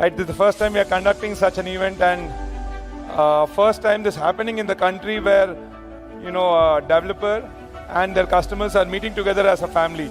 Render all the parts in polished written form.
Right, this is the first time we are conducting such an event, and first time this happening in the country where, you know, a developer and their customers are meeting together as a family.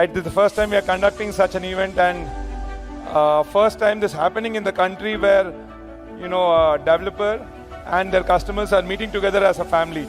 Right, this is the first time we are conducting such an event, and first time this happening in the country where a developer and their customers are meeting together as a family.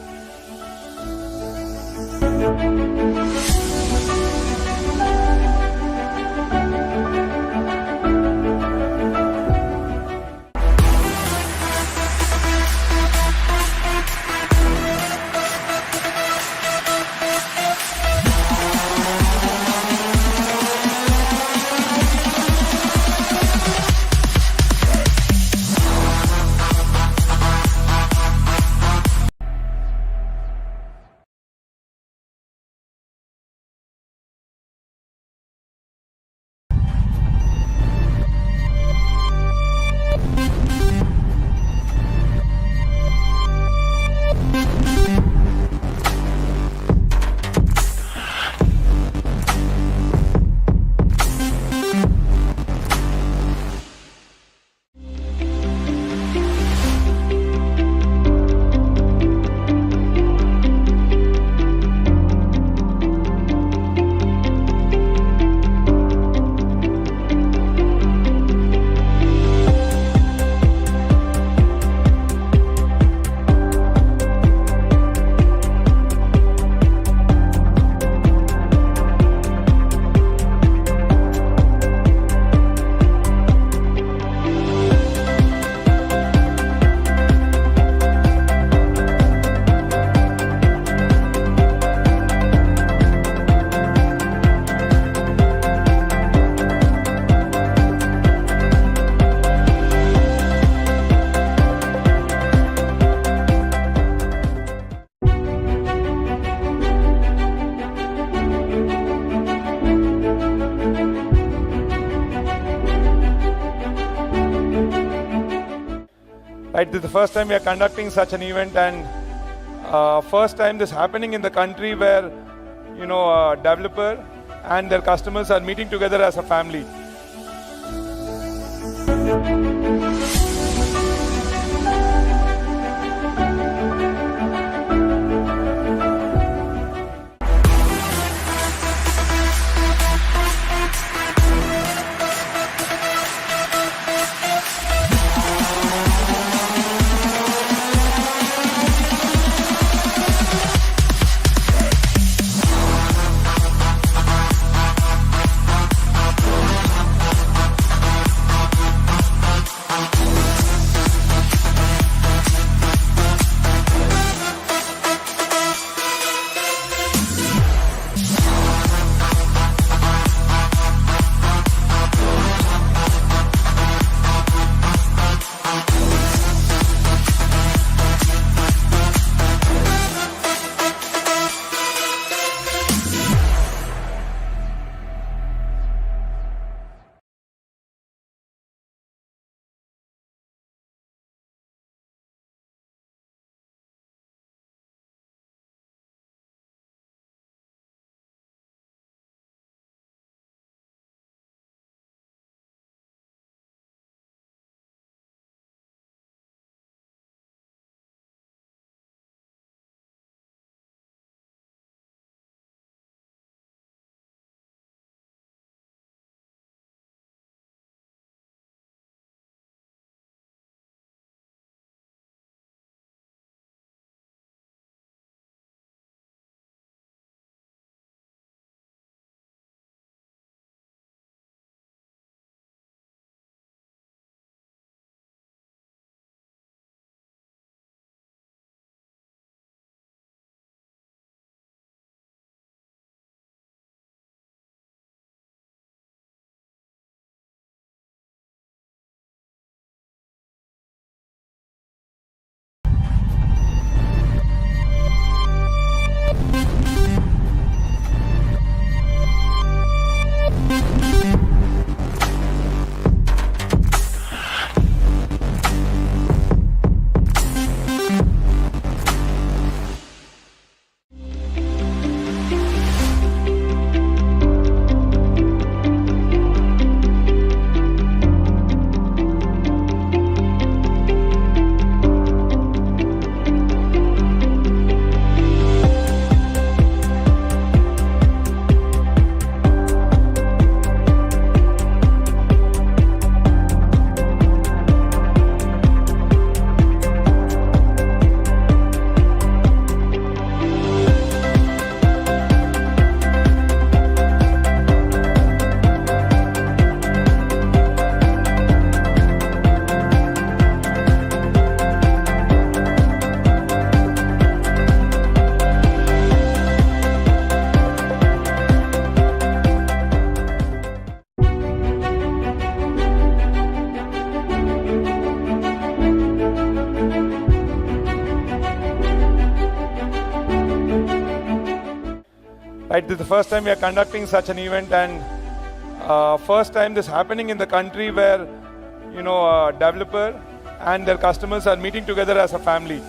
Right, this is the first time we are conducting such an event, and first time this happening in the country where a developer and their customers are meeting together as a family. Right, this is the first time we are conducting such an event, and first time this happening in the country where a developer and their customers are meeting together as a family.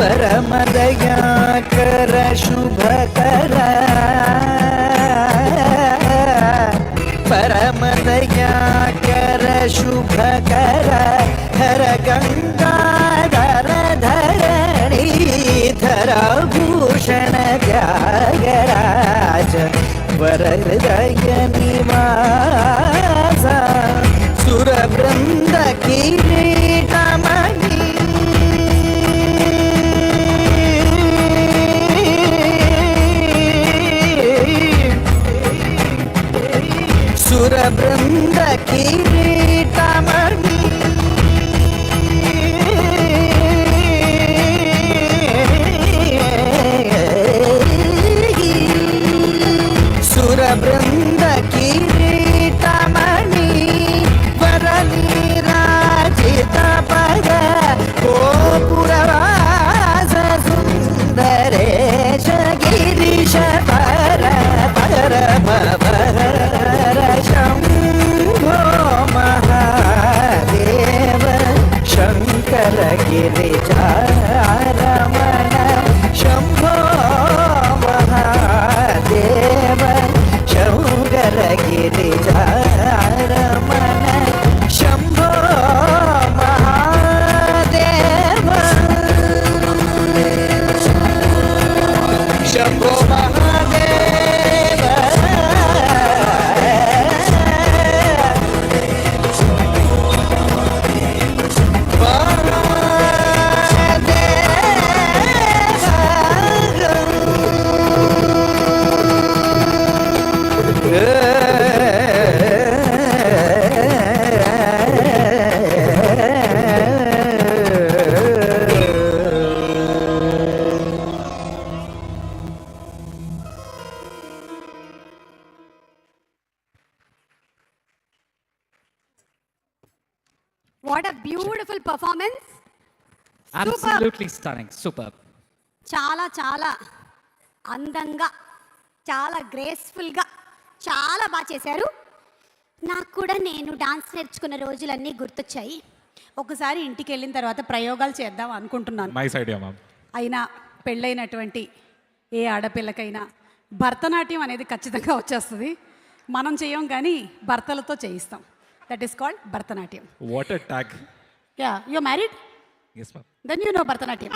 परमदयाकर Shubhkar परमदयाकर Shubhkar हर गंगाधर धरणीधर भूषण त्यागराज वरहृदय निवास सुरवृंद किरीटमणि सुरवृंद किरीटमणि सुरवृंद किरीटमणि वरनीराजित पद गोपुरवास सुंदरेश गिरीश पर परमवर Shambho Mahadev Shankar गिरिजारमण Shambho Mahadev Shankar गिरिजारमण Shambho Mahadev Shambho Mahadev What a beautiful performance. Absolutely stunning. Superb. చాలా చాలా అందంగా చాలా గ్రేస్ఫుల్గా చాలా బాగా చేశారు. నాకు కూడా నేను డాన్స్ నేర్చుకున్న రోజులన్నీ గుర్తొచ్చాయి. ఒకసారి ఇంటికి వెళ్ళిన తర్వాత ప్రయోగాలు చేద్దాం అనుకుంటున్నాను. Nice idea ma'am. అయినా పెళ్ళైనటువంటి ఏ ఆడపిల్లకైనా భరతనాట్యం అనేది ఖచ్చితంగా వచ్చేస్తుంది. మనం చేయం కానీ భర్తలతో చేయిస్తాం. That is called Bharatanatyam. What a tag. Are you married? yes ma'am. Then you know Bharatanatyam.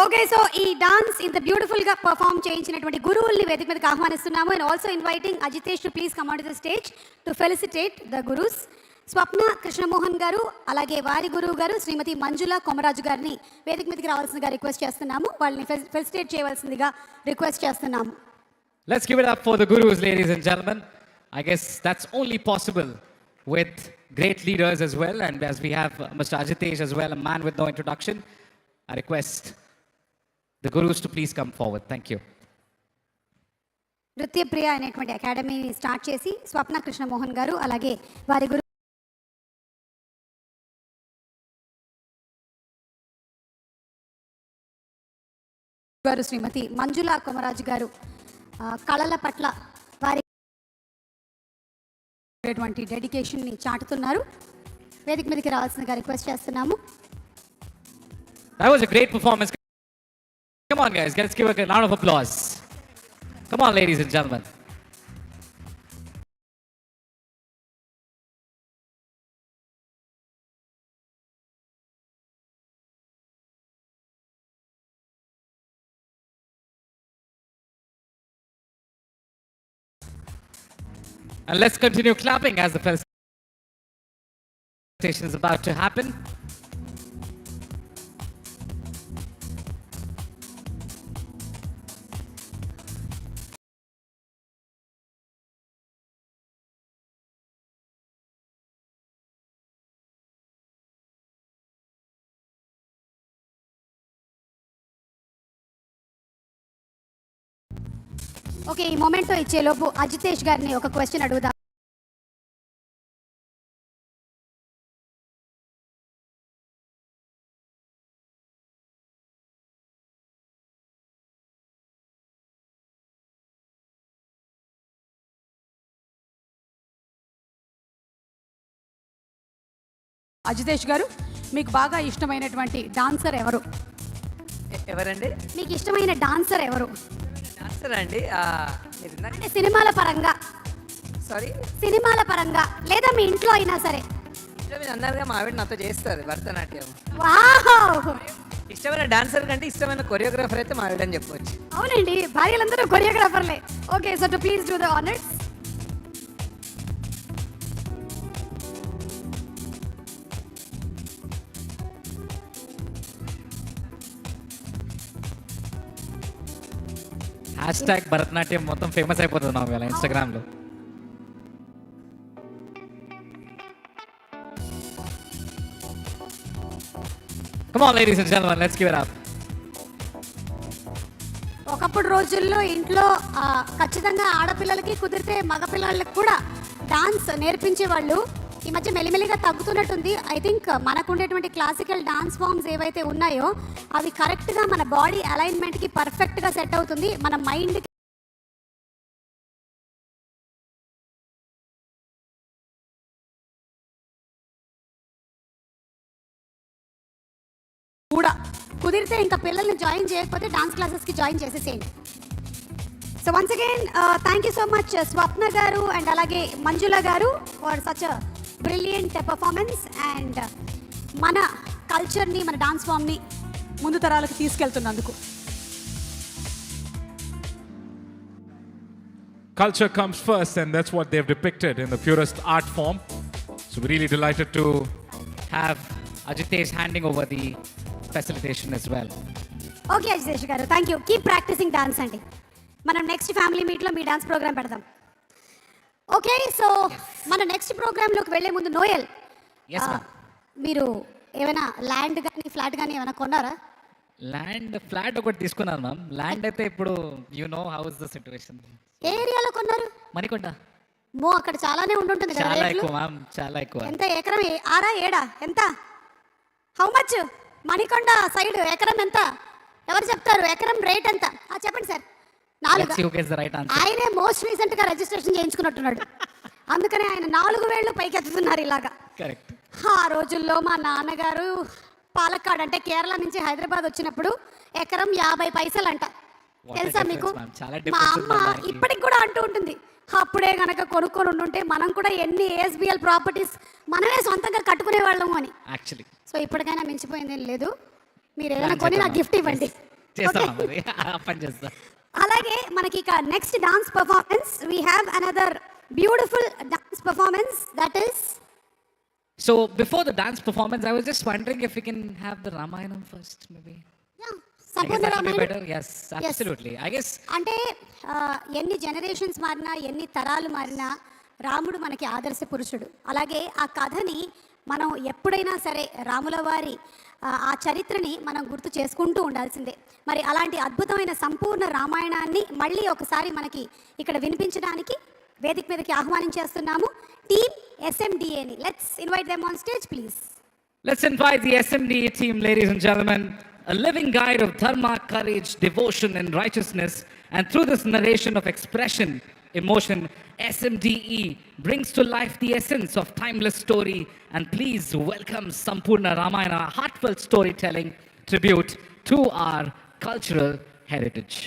Okay, so ఈ డాన్స్ ఇంత బ్యూటిఫుల్గా పర్ఫామ్ చేయించినటువంటి గురువుల్ని వేదిక మీదకి ఆహ్వానిస్తున్నాము. And also inviting Ajitesh to please come on to the stage to felicitate the gurus. Swapna Krishnamohan garu అలాగే వారి గురువు గారు శ్రీమతి మంజుల కొమరాజు గారిని వేదిక మీదకి రావాల్సిందిగా రిక్వెస్ట్ చేస్తున్నాము. వాళ్ళని ఫెలిసిటేట్ చేయవలసిందిగా రిక్వెస్ట్ చేస్తున్నాము. Let's give it up for the gurus, ladies and gentlemen. I guess that's only possible with great leaders as well. And as we have Mr. Ajitesh as well, a man with no introduction, I request the gurus to please come forward. Thank you. నృత్య ప్రియ అనేటువంటి అకాడమీని start చేసి స్వప్న కృష్ణమోహన్ గారు అలాగే వారి గురువు గారు శ్రీమతి మంజుల కొమరాజు గారు కళల పట్ల వారి డెడికేషన్ని చాటుతున్నారు. వేదిక మీదకి రావాల్సిందిగా రిక్వెస్ట్ చేస్తున్నాము. That was a great performance. Come on guys, let's give a round of applause. Come on ladies and gentlemen. And let's continue clapping as the felicitation is about to happen. Okay, ఈ memento ఇచ్చేలోపు Ajitesh గారిని ఒక question అడుగుదాం. అజితేష్ గారు, మీకు బాగా ఇష్టమైనటువంటి dancer ఎవరు? ఎవరండి? మీకు ఇష్టమైన డాన్సర్ ఎవరు? డాన్సర్ అండి. మీరు ఇందాక అంటే సినిమాల పరంగా, సారీ సినిమాల పరంగా లేదా మీ ఇంట్లో అయినా సరే. ఇంట్లో మీరు అన్నారుగా మా ఆవిడ నాతో చేస్తారు భరతనాట్యం. వావ్! ఇష్టమైన డాన్సర్ కంటే ఇష్టమైన కొరియోగ్రాఫర్ అయితే మా ఆవిడ అని చెప్పవచ్చు. అవునండి, భార్యలందరూ కొరియోగ్రాఫర్లే. Okay, so to please do the honours. Hashtag Bharatanatyam మొత్తం ఫేమస్ అయిపోతుంది ఇవాళ ఇన్స్టాగ్రామ్లో. Come on, ladies and gentlemen, let's give it up. ఒకప్పుడు రోజుల్లో ఇంట్లో ఖచ్చితంగా ఆడపిల్లలకి కుదిరితే మగపిల్లలకి కూడా డాన్స్ నేర్పించేవాళ్ళు. ఈ మధ్య మెల్లిమెల్లిగా తగ్గుతున్నట్టుంది. ఐ థింక్ మనకు ఉండేటువంటి క్లాసికల్ డాన్స్ ఫామ్స్ ఏవైతే ఉన్నాయో అవి కరెక్ట్గా మన బాడీ అలైన్మెంట్కి పర్ఫెక్ట్గా సెట్ అవుతుంది. మన మైండ్కి కూడా కుదిరితే ఇంకా పిల్లల్ని జాయిన్ చేయకపోతే డాన్స్ క్లాసెస్కి జాయిన్ చేసేసేయండి. So once again thank you so much Swapna garu and అలాగే Manjula garu for such a brilliant performance and మన కల్చర్ని, మన డాన్స్ ఫామ్ని ముందు తరాలకు తీసుకెళ్తున్నందుకు. Culture comes first, and that's what they've depicted in the purest art form. So we're really delighted to Have Ajitesh handing over the facilitation as well. Okay Ajitesh garu, thank you. Keep practising dance అండి. మనం next family మీట్లో మీ dance programme పెడదాం. Okay, so మన next ప్రోగ్రాంలోకి వెళ్లే ముందు Noel, Yes, ma'am. మీరు ఏమైనా ల్యాండ్ కానీ ఫ్లాట్ కానీ ఏమైనా కొన్నారా? ల్యాండ్ ఫ్లాట్ ఒకటి తీసుకున్నాను మ్యామ్. ల్యాండ్ అయితే ఇప్పుడు you know how is the situation. ఏ ఏరియాలో కొన్నారు? మణికొండ. మో అక్కడ చాలానే ఉంటుంటుంది కదా చాలా రేట్లు. ఎక్కువ మ్యామ్, చాలా ఎక్కువ. ఎంత ఎకరం? 6 7 ఎంత? How much? మణికొండ సైడ్ ఎకరం ఎంత? ఎవరు చెప్తారు ఎకరం రేట్ ఎంత? చెప్పండి sir. 4. Let's see who gets the right answer. ఆయనే మోస్ట్ రీసెంట్ గా రిజిస్ట్రేషన్ చేయించుకున్నట్టున్నాడు. అందుకనే ఆయన 4 వేళ్ళు పైకి ఎత్తుతున్నారు ఇలాగా. కరెక్ట్. ఆ రోజుల్లో మా నాన్నగారు పాలక్కాడ్ అంటే కేరళ నుంచి హైదరాబాద్ వచ్చినప్పుడు ఎకరం 50 పైసలు అంట. What a తెలుసా difference, మీకు? ma'am. చాలా మా difference అమ్మ ఉంది దానికి. ఇప్పటికి కూడా అంటూ ఉంటుంది, అప్పుడే గనక కొనుక్కొని ఉండుంటే మనం కూడా ఎన్ని ASBL ప్రాపర్టీస్ మనమే సొంతంగా కట్టుకునే వాళ్ళము అని. యాక్చువల్లీ సో ఇప్పటికైనా మించిపోయింది ఏం లేదు. మీరు ఏదైనా కొని నాకు గిఫ్ట్ ఇవ్వండి. చేస్తాం Okay? మరి. ఆ పని చేస్తాం. అలాగే మనకి ఇక next dance performance we have another beautiful dance performance that is. So before the dance performance, I was just wondering if we can have the Ramayanam first, maybe. I guess Sampoorna that would be Ramayanam. better. Yes, absolutely. I guess అంటే ఎన్ని generations మారినా ఎన్ని తరాలు మారినా రాముడు మనకి ఆదర్శ పురుషుడు. అలాగే ఆ కథని మనం ఎప్పుడైనా సరే రాముల వారి ఆ చరిత్రని మనం గుర్తు చేసుకుంటూ ఉండాల్సిందే. మరి అలాంటి అద్భుతమైన సంపూర్ణ రామాయణాన్ని మళ్ళీ ఒకసారి మనకి ఇక్కడ వినిపించడానికి వేదిక మీదకి ఆహ్వానించేస్తున్నాము టీమ్ SMDAని. Let's invite them on stage please. let's invite the SMDA team, ladies and gentlemen, a living guide of dharma, courage, devotion, and righteousness. And through this narration of expression, emotion, SMDE brings to life the essence of timeless story. And please welcome Sampurna Ramayana, heartfelt storytelling tribute to our cultural heritage.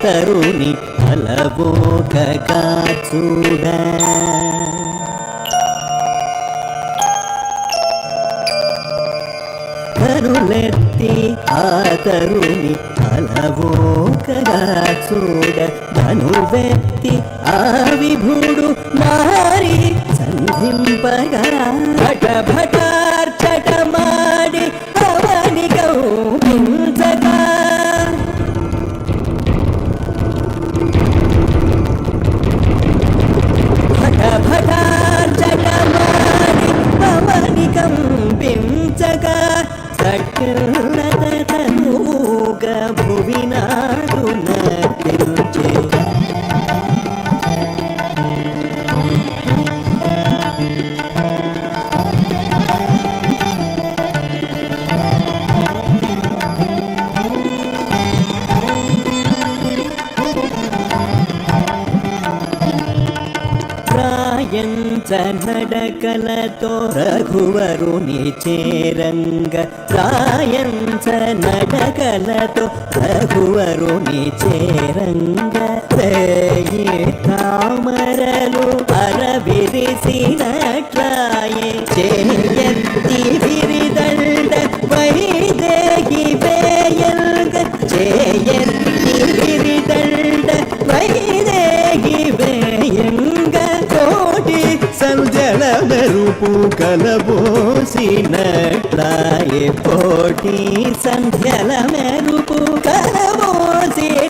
తరుణి అలవోకగా చూడ కరులెత్తి ఆ తరుణి అలవోకగా చూడ ధనువెత్తి ఆ విభుడు నారి సంధింపగా భట భటార్చట మాడి అవని కౌపించగా భట భటార్చట మాడి అవని కంపించగా సకలతనుగా భువినాడు నటించే నడకలతో రఘువరుని చేరంగ రాయంచ నడకలతో రఘువరుని చేరంగ తామరలు అరవిరిసినట్లాయే చేయెత్తి విరిదండ వై కలబోసినట్లాయే కోటి సంధ్యల మెరుపు కలబోసినట్లాయే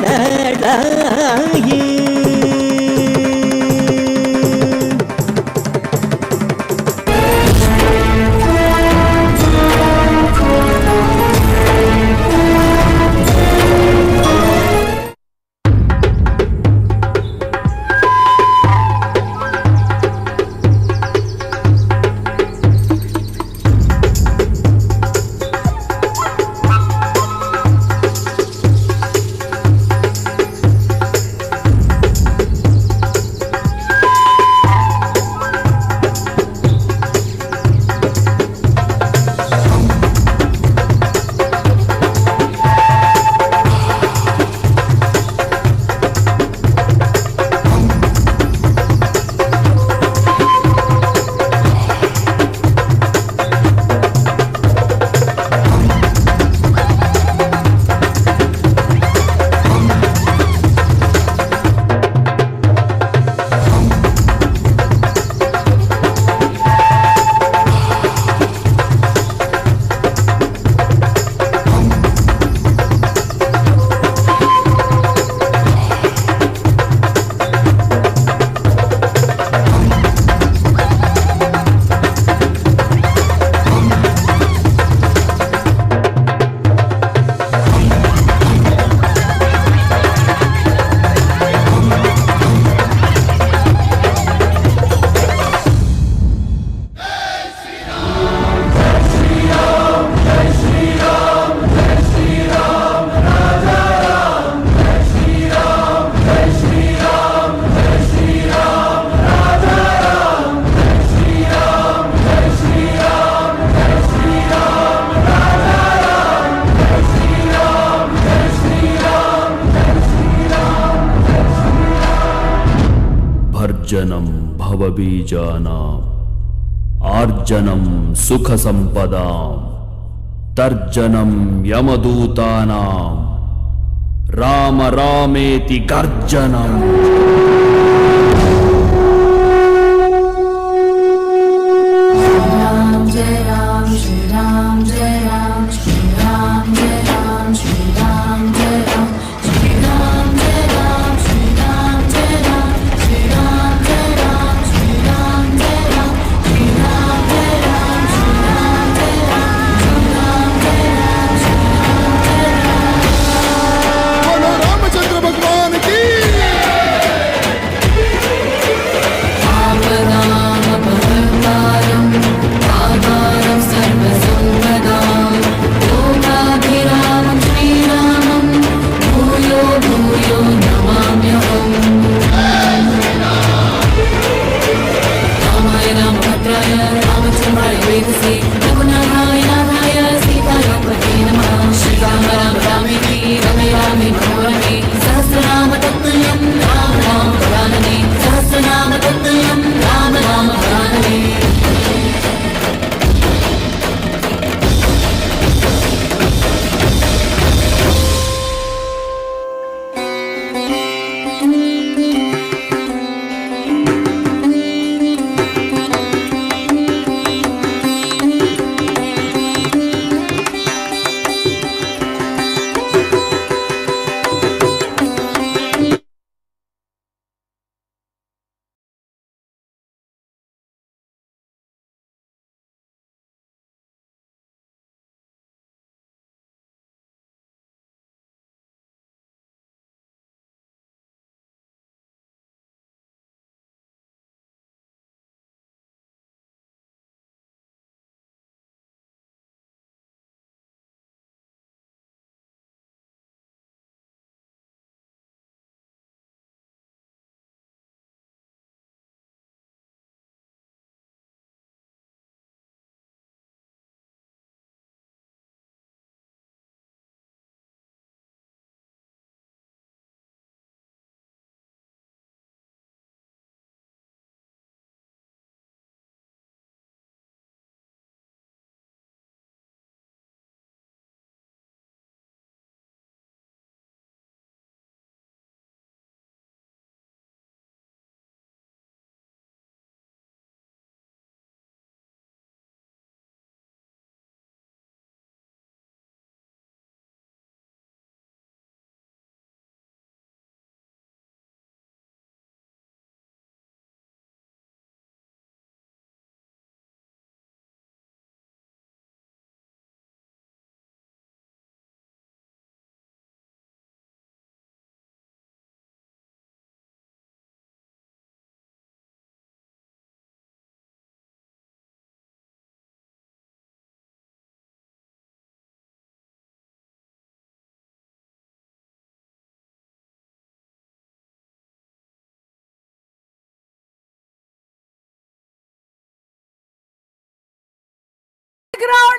భర్జనం భవబీజానాం ఆర్జనం సుఖ సంపదాం తర్జనం యమదూతానాం Rama రామేతి గర్జనం.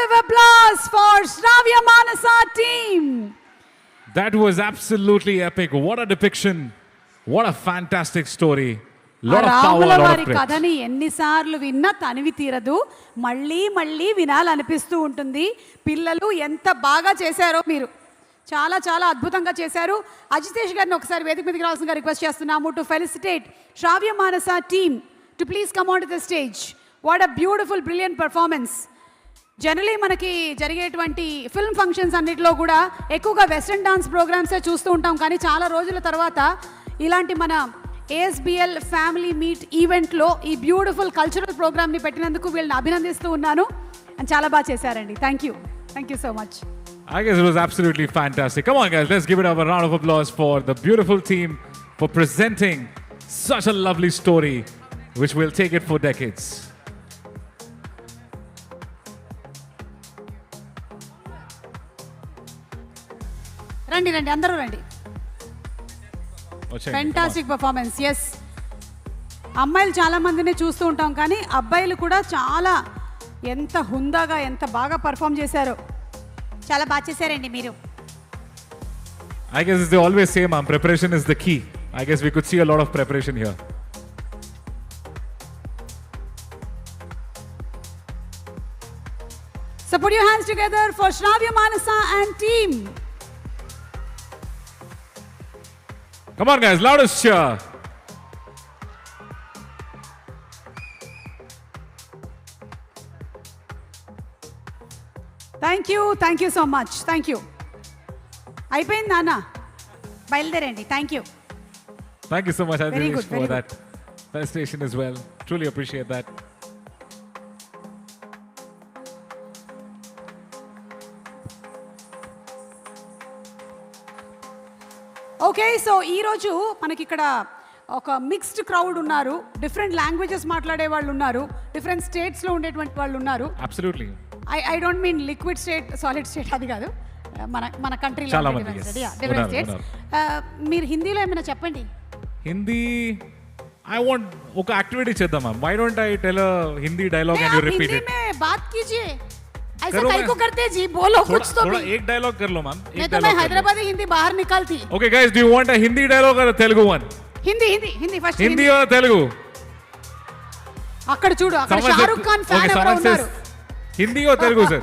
of applause for Shravya Manasa team. That was absolutely epic. What a depiction. What a fantastic story. Lot of power, రాముల lot of వారి grit. కథని ఎన్నిసార్లు విన్నా తనివి తీరదు, మళ్ళీ మళ్ళీ వినాలనిపిస్తూ ఉంటుంది. పిల్లలు ఎంత బాగా చేశారో మీరు, చాలా చాలా అద్భుతంగా చేశారు. అజితేష్ గారిని ఒకసారి వేదిక మీదకి రావాల్సిందిగా రిక్వెస్ట్ చేస్తున్నాము to felicitate Shravya Manasa team to please come on to the stage. What a beautiful brilliant performance. Generally మనకి జరిగేటువంటి ఫిల్మ్ ఫంక్షన్స్ అన్నిటిలో కూడా ఎక్కువగా వెస్ట్రన్ డాన్స్ ప్రోగ్రామ్సే చూస్తూ ఉంటాం, కానీ చాలా రోజుల తర్వాత ఇలాంటి మన ASBL ఫ్యామిలీ మీట్ ఈవెంట్లో ఈ బ్యూటిఫుల్ కల్చరల్ ప్రోగ్రామ్ని పెట్టినందుకు వీళ్ళని అభినందిస్తూ ఉన్నాను. అండ్ చాలా బాగా చేశారండి. Thank you so much. I guess it was absolutely fantastic. Come on, guys, let's give it up a round of applause for the beautiful team for presenting such a lovely story, which will take it for decades. రండి రండి అందరూ రండి. Come fantastic performance. Yes, అమ్మాయిలు చాలా మందిని చూస్తూ ఉంటాం, కానీ అబ్బాయిలు కూడా చాలా ఎంత హుందాగా ఎంత బాగా పర్ఫామ్ చేశారో. చాలా బాగా చేశారండి మీరు. I guess as they always say, ma'am, preparation is the key. I guess we could see a lot of preparation here. So put your hands together for Shravya Manasa and team. Come on, guys, loudest cheer. Thank you so much. Thank you. అయిపోయింది నాన్న, బయలుదేరండి. Thank you. Thank you so much, Very Adinesh, good, for very that presentation as well. Truly appreciate that. Okay, so ఈరోజు మనకి ఇక్కడ ఒక mixed crowd ఉన్నారు. Different languages మాట్లాడే వాళ్ళు ఉన్నారు, డిఫరెంట్ స్టేట్స్లో ఉండేటువంటి వాళ్ళు ఉన్నారు. Absolutely. I don't mean liquid state, solid state అది కాదు, మన కంట్రీలో చాలా మంది, డిఫరెంట్ స్టేట్స్. మీరు హిందీలో ఏమైనా చెప్పండి. Hindi, I want ఒక యాక్టివిటీ చేద్దాం ma'am. Why don't I tell a Hindi dialogue and you repeat Hindi it? में बात कीजिए. ऐसा करो काहे मैं। को करते जी, बोलो कुछ तो थोड़ा भी. एक डायलॉग कर लो मैम. नहीं तो मैं हैदराबादी हिंदी बाहर निकालती. Okay guys, do you want a Hindi dialogue or a Telugu one? Hindi Hindi Hindi first. Hindi or Telugu? అక్కడ చూడు, అక్కడ Someone Shahrukh said- Khan fan okay, ఎవరో someone says ఉన్నారు. Hindi or Telugu sir?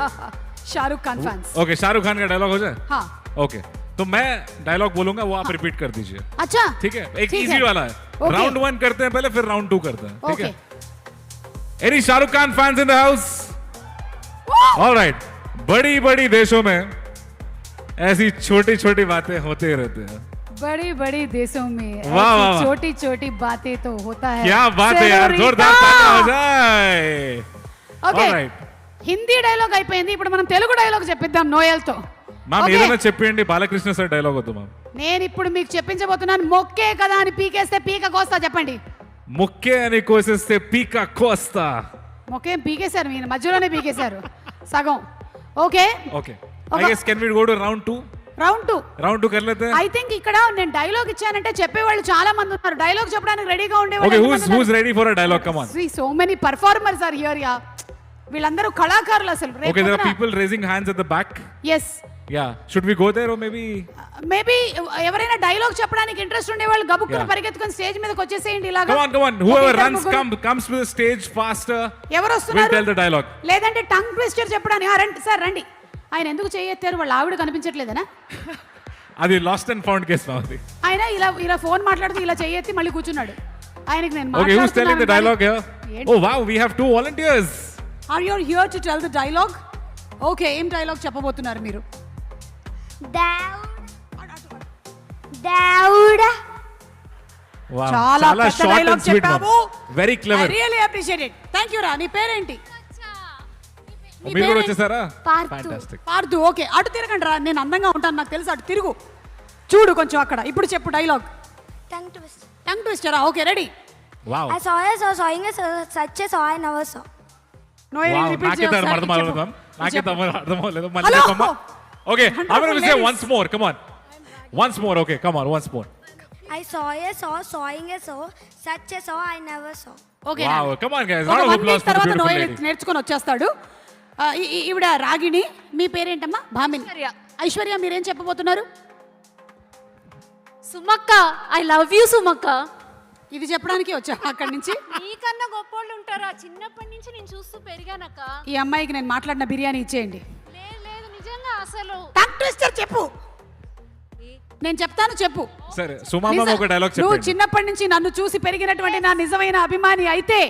Shahrukh Khan fans. Okay, Shahrukh Khan का डायलॉग हो जाए? हाँ. Okay, तो मैं डायलॉग बोलूंगा, वो आप रिपीट कर दीजिए. अच्छा ठीक है, एक ठीक इजी है. वाला है. Okay. राउंड 1 करते हैं पहले, फिर राउंड 2 करते हैं. ठीक ओके. है. Any Shahrukh Khan fans in the house? All right. बड़ी बड़ी देशों में ऐसी छोटी छोटी बातें होते रहते हैं. बड़ी बड़ी देशों में वाह, वाह, वाह. छोटी छोटी बातें तो होता है. क्या बात है यार, जोरदार तालियां हो जाए. Okay, All right. Hindi dialogue అయిపోయింది. ఇప్పుడు మనం తెలుగు డైలాగ్ చెప్పిద్దాం నోయల్తో. Ma'am Okay. ఏదైనా చెప్పండి, బాలకృష్ణ సార్ డైలాగ్ వద్దు మ్యామ్. నేను ఇప్పుడు మీకు చెప్పించబోతున్నాను. మొక్కే కదా అని పీకేస్తే పీక కోస్తా. చెప్పండి. ముక్కే అని కోసేస్తే పీక కోస్తా. మొక్కేం పీకేశారు, మీరు మధ్యలోనే పీకేశారు సగం. Okay okay, I guess can we go to round 2? Round 2. Round 2 कर लेते हैं. ఐ థింక్ ఇక్కడ నేను డైలాగ్ ఇచ్చానంటే చెప్పేవాళ్ళు చాలా మంది ఉన్నారు. డైలాగ్ చెప్పడానికి రెడీగా ఓకే, ఉండేవాళ్ళు. who's ready for a dialogue? Come on. So many performers are here. Yeah, వీళ్ళందరూ కళాకారులు అసలు. Okay, there are people raising hands at the back. yes, Yeah, should we go there or maybe? Maybe ఎవరైనా dialogue చెప్పడానికి interest ఉండేవాళ్ళు గబుక్కున Yeah. పరిగెత్తుకొని stage మీదకి వచ్చేసేయండి ఇలాగా. Come on. Whoever ఒక ఇద్దరు runs ముగ్గురు. comes to the stage faster. ఎవరు We'll వస్తున్నారు? tell the dialogue. లేదంటే టంగ్ ట్విస్టర్ చెప్పడానికి. రండి సార్, రండి. ఆయన ఎందుకు చేయెత్తారు? వాళ్ళ ఆవిడ కనిపించట్లేదనా? అది లాస్ట్ అండ్ ఫౌండ్ కేస్ మాది. ఆయన ఇలా ఫోన్ మాట్లాడుతూ ఇలా చేయెత్తి మళ్ళీ కూర్చున్నాడు. ఆయనకి నేను Okay, who's telling the dialogue here? ఏంటి? Oh wow, we have 2 volunteers. Are you here to tell the dialogue? Okay, ఏం డైలాగ్ చెప్పబోతున్నారు మీరు? దేవుడా Wow, చాలా పెద్ద short and dialogue sweet, ma'am. చెప్పావు. Very clever. I really appreciate it. Thank you రా. నీ పేరేంటి? నీ మీరు కూడా పేరేంటి? వచ్చేసారా? పార్థు. Fantastic. పార్దు. ఓకే, అటు తిరగండి రా. నేను అందంగా ఉంటాను, నాకు తెలుసు. అటు తిరుగు, చూడు కొంచెం అక్కడ. ఇప్పుడు చెప్పు డైలాగ్. Tongue twist. టంగ్ ట్విస్టరా? Okay, ready. Wow. I saw sawing a such a saw I never saw. No Wow, repeat నాకే చేయండి. అర్థం అవ్వలేదు మ్యామ్. నాకే అర్థం అవ్వలేదు. మళ్ళీ Hello. చెప్పమ్మా. Okay, I'm going to say Ladies. once more. Come on. Once more. Okay, come on, once more. I saw sawing a saw such a saw I never saw. Okay, Wow, come on guys. ఒక Round of 1 applause week for the తర్వాత beautiful Noel lady. నేర్చుకొని వచ్చేస్తాడు. ఈవిడ రాగిణి. మీ పేరేంటమ్మా? భామిని. ఐశ్వర్య, మీరేం చెప్పబోతున్నారు? సుమక్క, I love you సుమక్క. ఇది చెప్పడానికి వచ్చా అక్కడి నుంచి? నీకన్నా గొప్పోళ్ళు ఉంటారా? చిన్నప్పటి నుంచి నేను చూస్తూ పెరిగానక్క. ఈ అమ్మాయికి నేను మాట్లాడిన బిర్యానీ ఇచ్చేయండి. లేదు లేదు, నిజంగా అసలు. టంగ్ ట్విస్టర్ చెప్పు. నేను చెప్తాను, చెప్పు. సరే, సుమామ ఒక డైలాగ్ నువ్వు చెప్పండి. చిన్నప్పటి నుంచి నన్ను చూసి పెరిగినటువంటి నా నిజమైన అభిమాని అయితే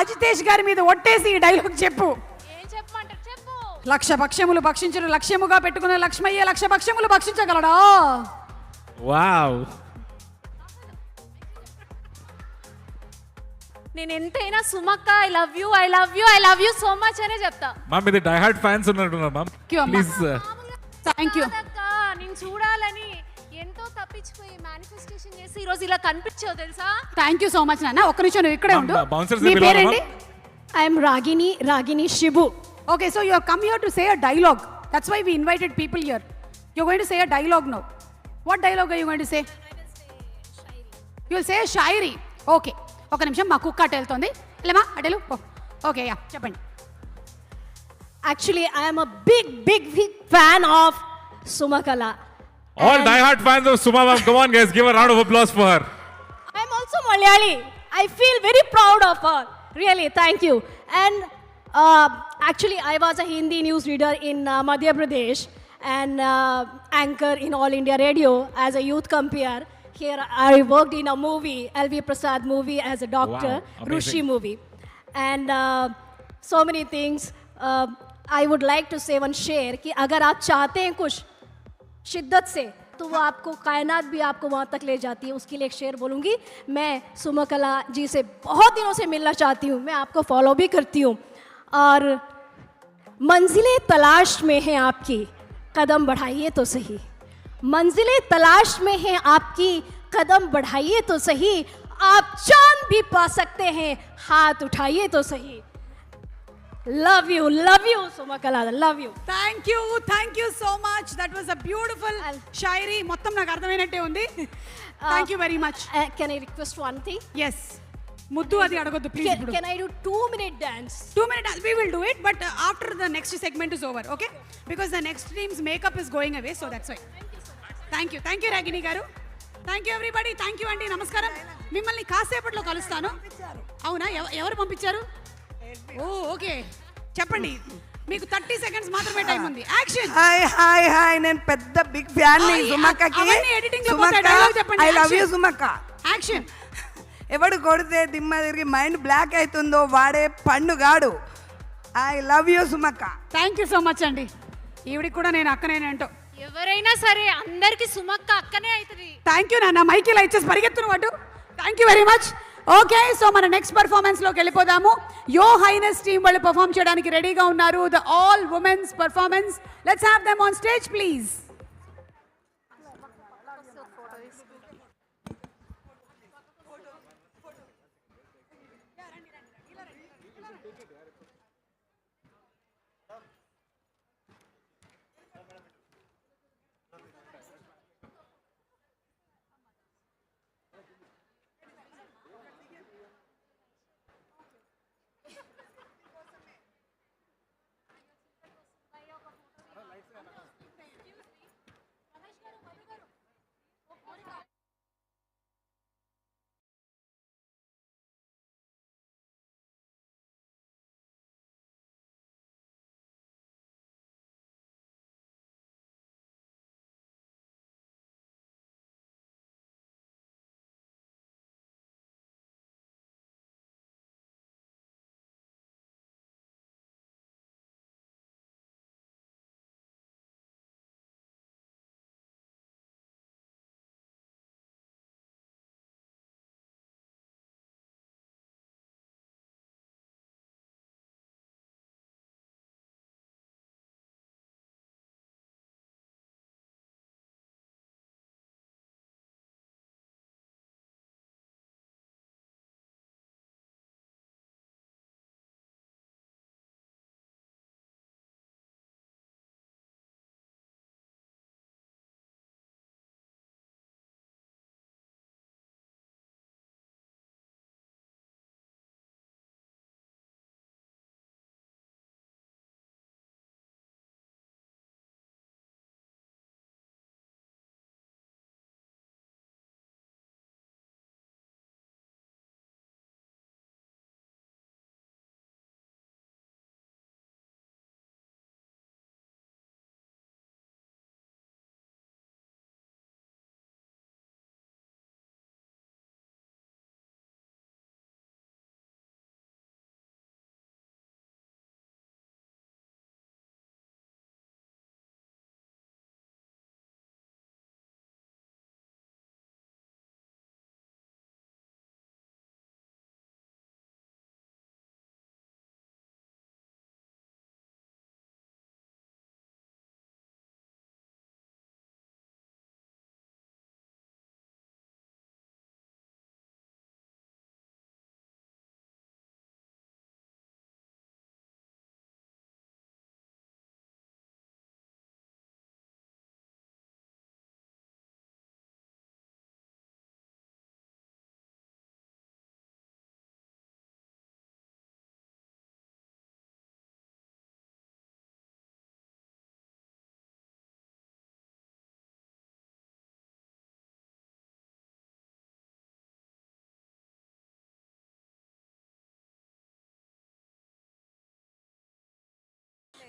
అజితేష్ గారి మీద ఒట్టేసి ఈ డైలాగ్ చెప్పు. ఏం చెప్పమంటారు? చెప్పు. లక్ష భక్ష్యములు భక్షించరు లక్ష్యముగా పెట్టుకున్న లక్ష్మయ్య లక్ష భక్ష్యములు భక్షించగలడా? వావ్. నేను ఎంతైనా సుమక్క, I love you, I love you, I love you so much అనే చెప్తా. మ్యామ్, ఇది డై హార్డ్ ఫ్యాన్స్ ఉన్నట్టున్నారు మ్యామ్. ప్లీజ్. Thank you. నేను చూడాలని ఎంతో తప్పించిపోయి మేనిఫెస్టేషన్ చేసి ఈ రోజు ఇలా కనిపించావు తెలుసా? థ్యాంక్ యూ సో మచ్ నాన్న. ఒక్క నిమిషం నువ్వు ఇక్కడే ఉండు. బౌన్సర్స్ మీ పేరేంటి? I'm Ragini Shibu. Okay, so you have come here to say a dialogue. That's why we invited people here. You're going to say a dialogue now. What dialogue are you going to say? You will say a shairi. Okay. ఒక నిమిషం, మా కుక్క అటు వెళ్తుంది. వెళ్ళమా అటెలు. Okay, yeah చెప్పండి. Actually, I am a big fan of Sumakala. All die-hard fans of Suma ma'am, come on guys, give a round of applause for her. I am also Malayali. I feel very proud of her. Really, thank you. And actually, I was a Hindi news reader in Madhya Pradesh and anchor in All India Radio as a youth compere. Here, I worked in a movie, LV Prasad movie as a doctor, Wow, Rushi movie. And so many things. I would like to say one share कि अगर आप चाहते हैं कुछ शिद्दत से तो वो आपको कायनात भी आपको वहाँ तक ले जाती है. उसके लिए एक शेर बोलूँगी. मैं सुमकला जी से बहुत दिनों से मिलना चाहती हूँ. मैं आपको फॉलो भी करती हूँ और मंजिलें तलाश में हैं आपकी, कदम बढ़ाइए तो सही. मंजिलें तलाश में हैं आपकी, कदम बढ़ाइए तो सही. आप चांद भी पा सकते हैं, हाथ उठाइए तो सही. Love you, Sumakala, love you. Thank you so much. That was a beautiful shayari. మొత్తం నాకు అర్థమైనట్టే ఉంది. Thank you very much. Can I request one thing? Yes, ముద్దు అది అడగొద్దు ప్లీజ్. ఇప్పుడు Can I do 2-minute dance? 2-minute dance. We will do it, but after the next segment is over, okay? Because the next team's makeup is going away, so that's why. Thank you Ragini గారు. Thank you everybody. Thank you అండి. నమస్కారం. మిమ్మల్ని కాసేపట్లో కలుస్తాను. అవునా? ఎవరు పంపించారు? ఓ okay, చెప్పండి. మీకు 30 సెకండ్స్ మాత్రమే టైం ఉంది. యాక్షన్. హాయ్ నేను పెద్ద బిగ్ ఫ్యాన్ ని సుమక్కకి. అవన్నీ ఎడిటింగ్ లో పోతే డైలాగ్ చెప్పండి. ఐ లవ్ యూ సుమక్క. యాక్షన్. ఎవడు కొడితే దిమ్మ తిరిగి మైండ్ బ్లాక్ అవుతుందో వాడే పండుగాడు. ఐ లవ్ యూ సుమక్క. థ్యాంక్ యూ సో మచ్ అండి. ఈవిడికి కూడా నేను అక్కనేనంటో. ఎవరైనా సరే అందరికి సుమక్క అక్కనే అవుతుంది. థ్యాంక్ యూ నాన్న. మైక్ ఇలా ఇచ్చేసి పరిగెత్తును వాడు. Thank you very much. Okay, so మన నెక్స్ట్ పర్ఫార్మెన్స్ లోకి వెళ్ళిపోదాము. యో హైనెస్ టీమ్ వాళ్ళు పర్ఫార్మ్ చేయడానికి రెడీగా ఉన్నారు. The all women's performance. Let's have them on stage please.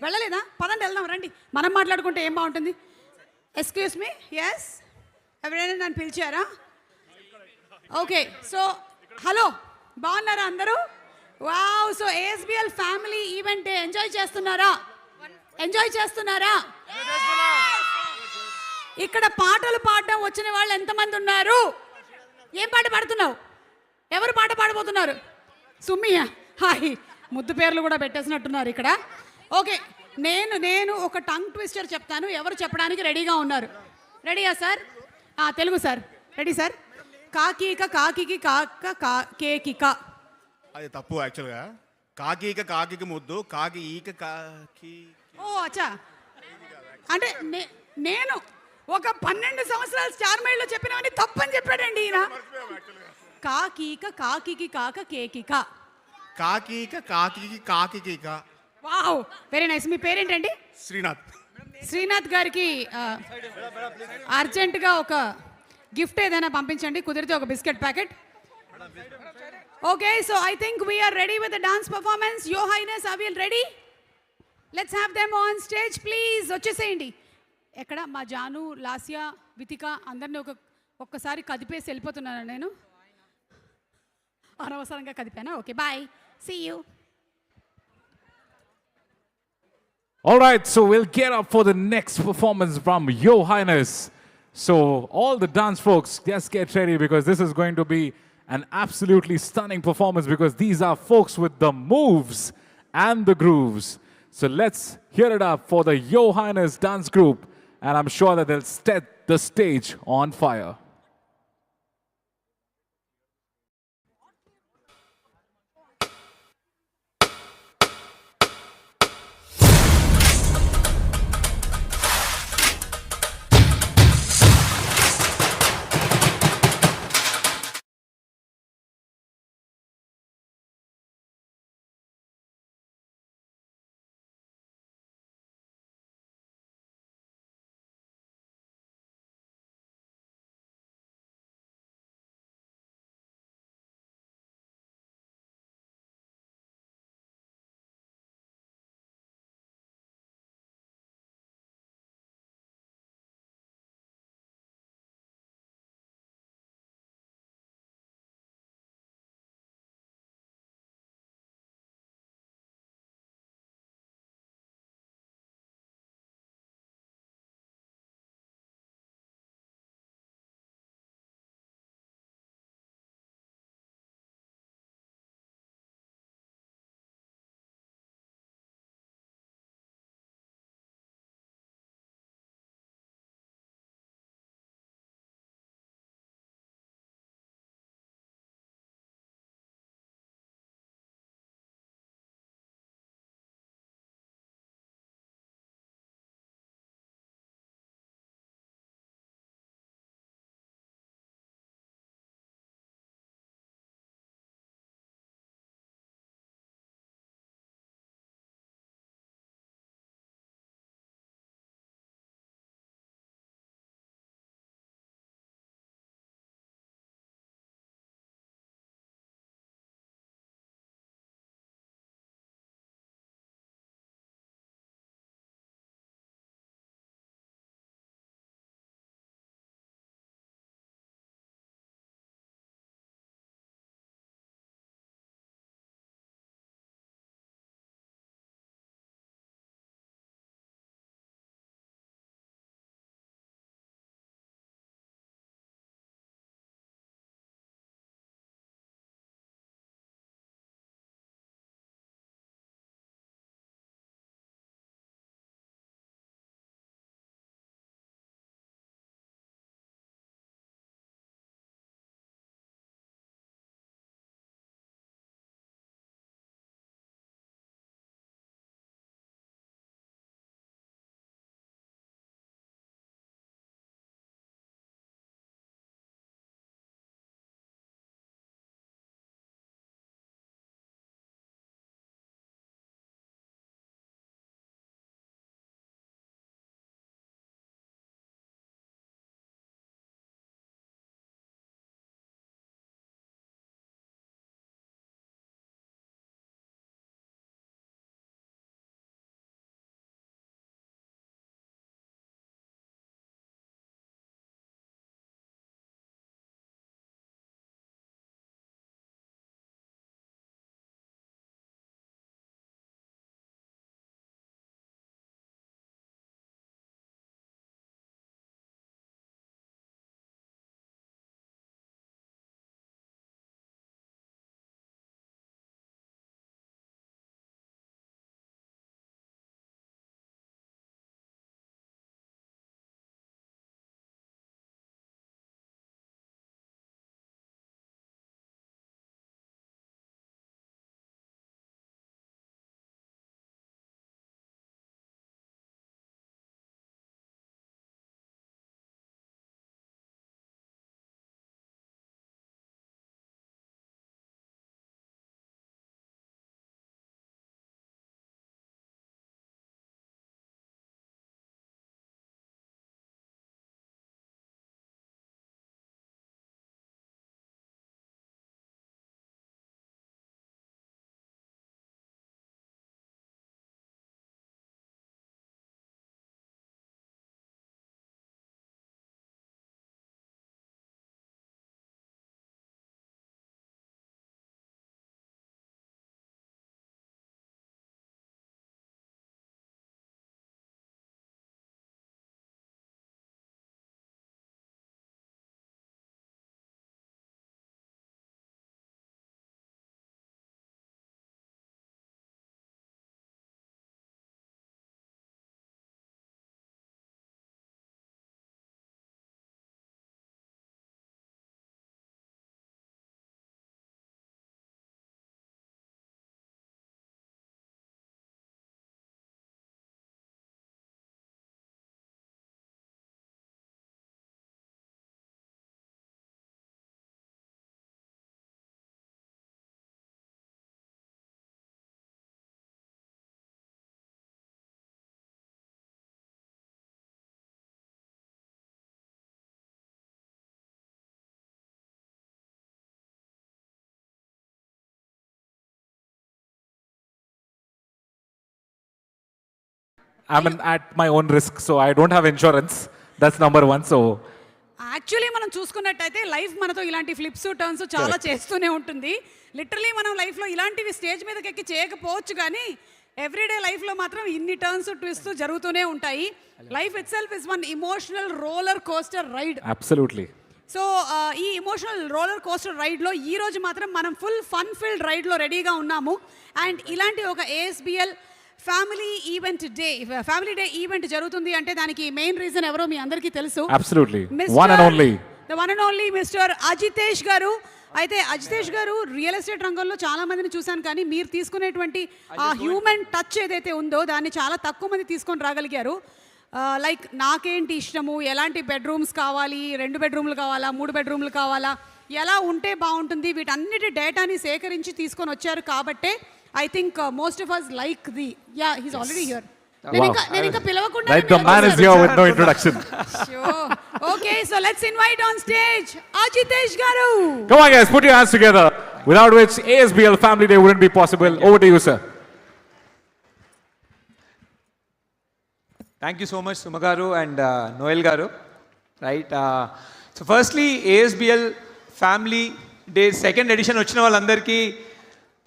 వెళ్ళలేదా? పదండి వెళ్దాం, రండి. మనం మాట్లాడుకుంటే ఏం బాగుంటుంది. ఎక్స్క్యూజ్ మీ, ఎస్, ఎవరైనా నన్ను పిలిచారా? ఓకే, సో హలో, బాగున్నారా అందరూ? Wow, so ASBL family event enjoy చేస్తున్నారా? ఎంజాయ్ చేస్తున్నారా? ఇక్కడ పాటలు పాడడం వచ్చిన వాళ్ళు ఎంతమంది ఉన్నారు? ఏం పాట పాడుతున్నావు? ఎవరు పాట పాడబోతున్నారు? సుమ్మియా, హాయ్, ముద్దు పేర్లు కూడా పెట్టేసినట్టున్నారు ఇక్కడ. ఓకే, నేను ఒక టంగ్ ట్విస్టర్ చెప్తాను, ఎవరు చెప్పడానికి రెడీగా ఉన్నారు? రెడీయా sir? Telugu sir, ready sir? కాకీక కాకికి కాక కేకిక. అది తప్పు యాక్చువల్గా. కాకీక కాకికి ముద్దు, కాకి ఈక కాకి. ఓ అచ్చా, అంటే నేను ఒక 12 సంవత్సరాలు స్టార్ మైల్లో చెప్పినవన్నీ తప్పని చెప్పాడండి ఈయన. కాకీక కాకికి కాక కేకిక. కాకీక కాకికి కాకిక. Wow, very nice. మీ పేరేంటండి? శ్రీనాథ్. శ్రీనాథ్ గారికి అర్జెంటుగా ఒక గిఫ్ట్ ఏదైనా పంపించండి, కుదిరితే ఒక biscuit packet. Okay, so I think we are ready with the dance performance. Your highness, are we ready? Let's have them on stage please. వచ్చేసేయండి. ఎక్కడ మా జాను, లాస్యా, వితిక అందరినీ ఒక్కసారి కదిపేసి వెళ్ళిపోతున్నాను నేను. అనవసరంగా కదిపానా? Okay, bye, see you. All right, so we'll get up for the next performance from Yo Highness. So all the dance folks, just get ready because this is going to be an absolutely stunning performance because these are folks with the moves and the grooves. So let's hear it up for the Yo Highness dance group, and I'm sure that they'll set the stage on fire. at my own risk, so I don't have insurance. That's number one. So actually మనం చూసుకున్నట్టయితే life మనతో ఇలాంటి flips turns చాలా చేస్తూనే ఉంటుంది. Literally మనం లైఫ్లో ఇలాంటివి స్టేజ్ మీదకి ఎక్కి చేయకపోవచ్చు, కానీ ఎవ్రీడే లైఫ్లో మాత్రం ఇన్ని టర్న్స్ ట్విస్ట్ జరుగుతూనే ఉంటాయి. Life itself is one emotional roller coaster ride. absolutely. So ఈ ఇమోషనల్ రోలర్ కోస్టర్ రైడ్లో ఈ రోజు మాత్రం మనం ఫుల్ ఫన్ ఫిల్డ్ రైడ్లో రెడీగా ఉన్నాము. అండ్ ఇలాంటి ఒక ASBL ఫ్యామిలీ డే ఈవెంట్ జరుగుతుంది అంటే దానికి మెయిన్ రీజన్ ఎవరో మీ అందరికీ తెలుసు. Absolutely. One and only. The one and only mister Ajitesh గారు. అయితే అజితేష్ గారు రియల్ ఎస్టేట్ రంగంలో చాలా మందిని చూశాను, కానీ మీరు తీసుకునేటువంటి ఆ హ్యూమన్ టచ్ ఏదైతే ఉందో దాన్ని చాలా తక్కువ మంది తీసుకొని రాగలిగారు. లైక్ నాకేంటి ఇష్టము, ఎలాంటి బెడ్రూమ్స్ కావాలి, 2 బెడ్రూమ్లు కావాలా, 3 బెడ్రూమ్లు కావాలా, ఎలా ఉంటే బాగుంటుంది, వీటన్నిటి డేటాని సేకరించి తీసుకొని వచ్చారు. కాబట్టే I think most of us like he's already here. నేను ఇంకా పిలవకుండా Right, the man is here with no introduction. Okay, so let's invite on stage Ajitesh గారు. Come on guys, put your hands together, without which ASBL Family Day wouldn't be possible. Over to you, sir. Thank you so much, Sumagaru and Noel Garu. Right. So firstly, ASBL Family Day second edition వచ్చిన వాళ్ళందరికీ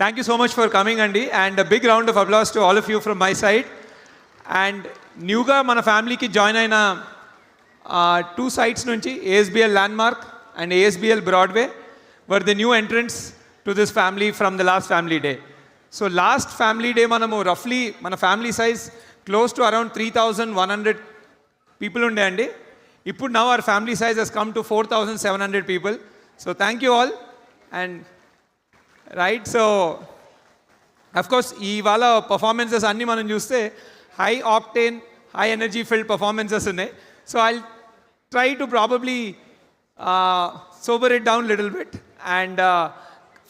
thank you so much for coming అండి, and a big round of applause to all of you from my side. And న్యూగా మన ఫ్యామిలీకి join అయిన 2 sites నుంచి ASBL Landmark and ASBL Broadway were the new entrants to this family from the last family day. So last family day మనము roughly మన family size close to around 3,100 people ఉండే అండి. ఇప్పుడు now our family size has come to 4,700 people. So thank you all. And right, so of course ఇవాళ performances అన్నీ మనం చూస్తే high octane, high energy filled performances ఉన్నాయి. So I'll try to probably sober it down a little bit and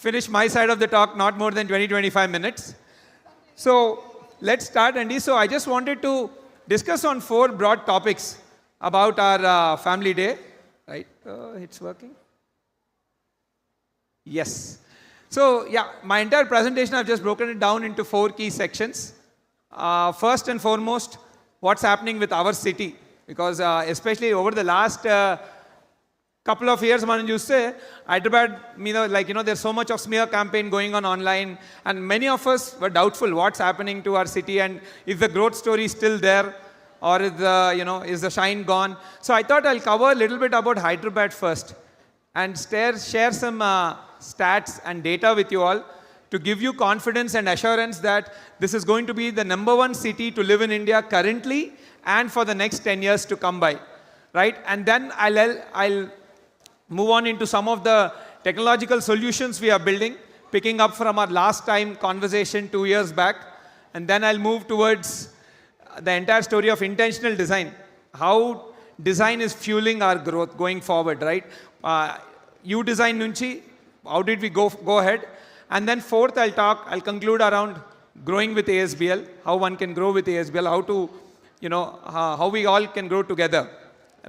finish my side of the talk not more than 20-25 minutes. So let's start, Andy. So I just wanted to discuss on 4 broad topics about our family day. Right? It's working? Yes. So yeah, my entire presentation I've just broken it down into 4 key sections. First and foremost, what's happening with our city, because especially over the last couple of years మనం చూస్తే Hyderabad మీద there's so much of smear campaign going on online, and many of us were doubtful what's happening to our city and is the growth story still there, or is the shine gone. So I thought I'll cover a little bit about Hyderabad first and share some stats and data with you all to give you confidence and assurance that this is going to be the number 1 city to live in India currently and for the next 10 years to come by. Right? And then I'll move on into some of the technological solutions we are building, picking up from our last time conversation 2 years back. And then I'll move towards the entire story of intentional design, how design is fueling our growth going forward, right? You design nunchi, how did we go ahead? And then fourth, I'll conclude around growing with ASBL, how one can grow with ASBL, how to, how we all can grow together,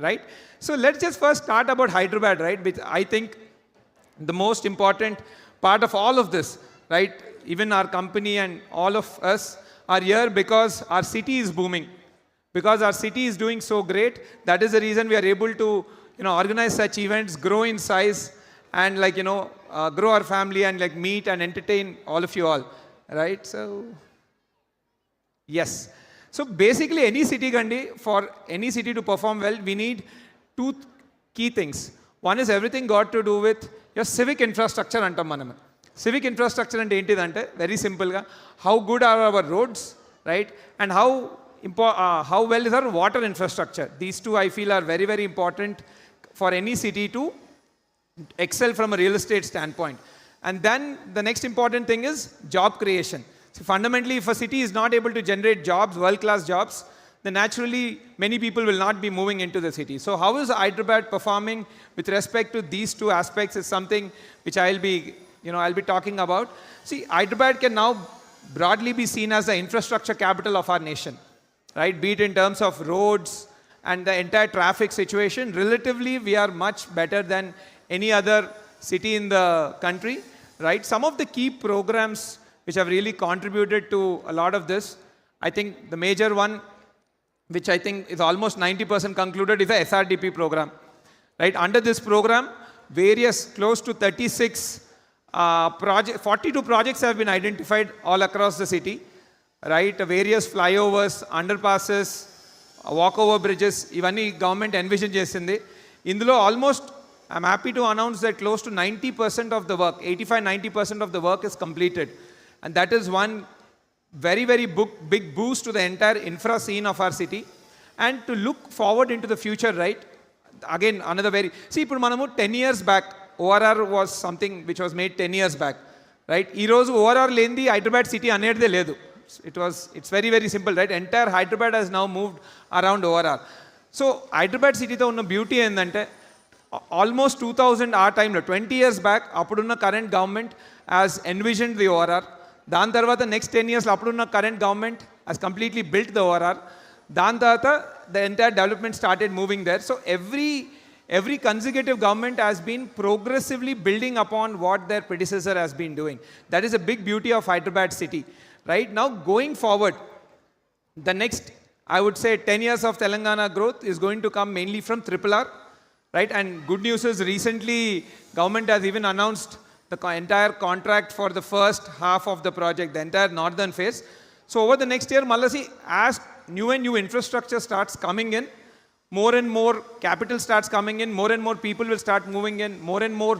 right? So let's just first start about Hyderabad, right? Which I think the most important part of all of this, right? Even our company and all of us are here because our city is booming. Because our city is doing so great, that is the reason we are able to, organize such events, grow in size, and grow our family and meet and entertain all of you all, right? So yes, so basically any city gandi, for any city to perform well, we need 2 key things. One is everything got to do with your civic infrastructure antam manam. Civic infrastructure ante entidante very simple ga how good are our roads, right? And how well is our water infrastructure. These 2 I feel are very, very important for any city to excel from a real estate standpoint. And then the next important thing is job creation. So fundamentally, if a city is not able to generate jobs, world-class jobs, then naturally many people will not be moving into the city. So how is Hyderabad performing with respect to these 2 aspects is something which I'll be talking about. See, Hyderabad can now broadly be seen as the infrastructure capital of our nation, right? Be it in terms of roads and the entire traffic situation. Relatively, we are much better than any other city in the country, right? Some of the key programs which have really contributed to a lot of this, I think the major one which I think is almost 90% concluded, is a SRDP program. Right? Under this program, various close to 42 projects have been identified all across the city. Right? Various flyovers, underpasses, walkover bridges, ivanni government envision chesindi. Indulo almost, I'm happy to announce that close to 90% of the work, 85-90% of the work is completed. And that is one very, very big boost to the entire infra scene of our city. And to look forward into the future, right? Again, another very... See, ఇప్పుడు మనము 10 years back, ORR was something which was made 10 years back. Right? ఈ రోజు ORR లేనిది Hyderabad city అనేదే లేదు. It's very, very simple, right? Entire Hyderabad has now moved around ORR. So, Hyderabad cityతో ఉన్న beauty ఏంటంటే almost 2000 ఆ టైంలో 20 years back అప్పుడున్న current government has envisioned the ORR. దాని తర్వాత నెక్స్ట్ 10 years అప్పుడున్న current government has completely built the ORR. దాని తర్వాత the entire development started moving there. So every consecutive government has been progressively building upon what their predecessor has been doing. That is a big beauty of Hyderabad city. Right now, going forward, the next, I would say, 10 years of Telangana growth is going to come mainly from RRR. Right? And good news is recently government has even announced the entire contract for the first half of the project, the entire northern phase. So over the next year, Malasi, as new and new infrastructure starts coming in, more and more capital starts coming in, more and more people will start moving in, more and more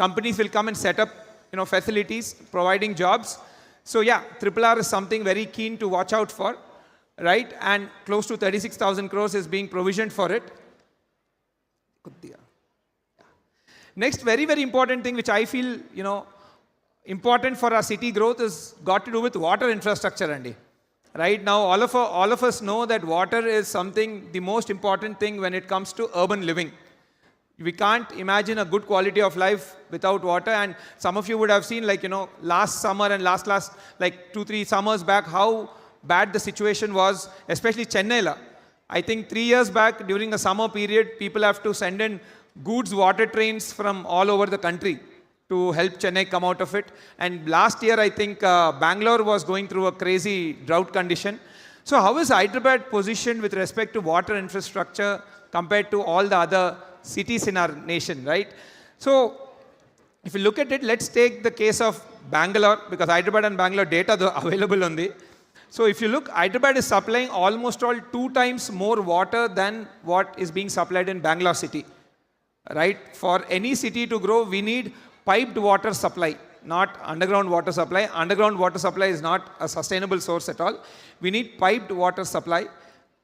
companies will come and set up, facilities, providing jobs. So yeah, RRR is something very keen to watch out for, right? And close to 36,000 crores is being provisioned for it. Next, very, very important thing which I feel, important for our city growth is got to do with water infrastructure, Andy. Right now, all of us know that water is something, the most important thing when it comes to urban living. We can't imagine a good quality of life without water. And some of you would have seen, last summer and last 2-3 summers back, how bad the situation was, especially Chennai. I think 3 years back, during the summer period, people have to send in goods water trains from all over the country to help Chennai come out of it. And last year, I think Bangalore was going through a crazy drought condition. So how is Hyderabad positioned with respect to water infrastructure compared to all the other cities in our nation, right? So if you look at it, let's take the case of Bangalore, because Hyderabad and Bangalore data are available on the. So if you look, Hyderabad is supplying almost all 2 times more water than what is being supplied in Bangalore city, right? For any city to grow, we need piped water supply, not underground water supply. Underground water supply is not a sustainable source at all. We need piped water supply.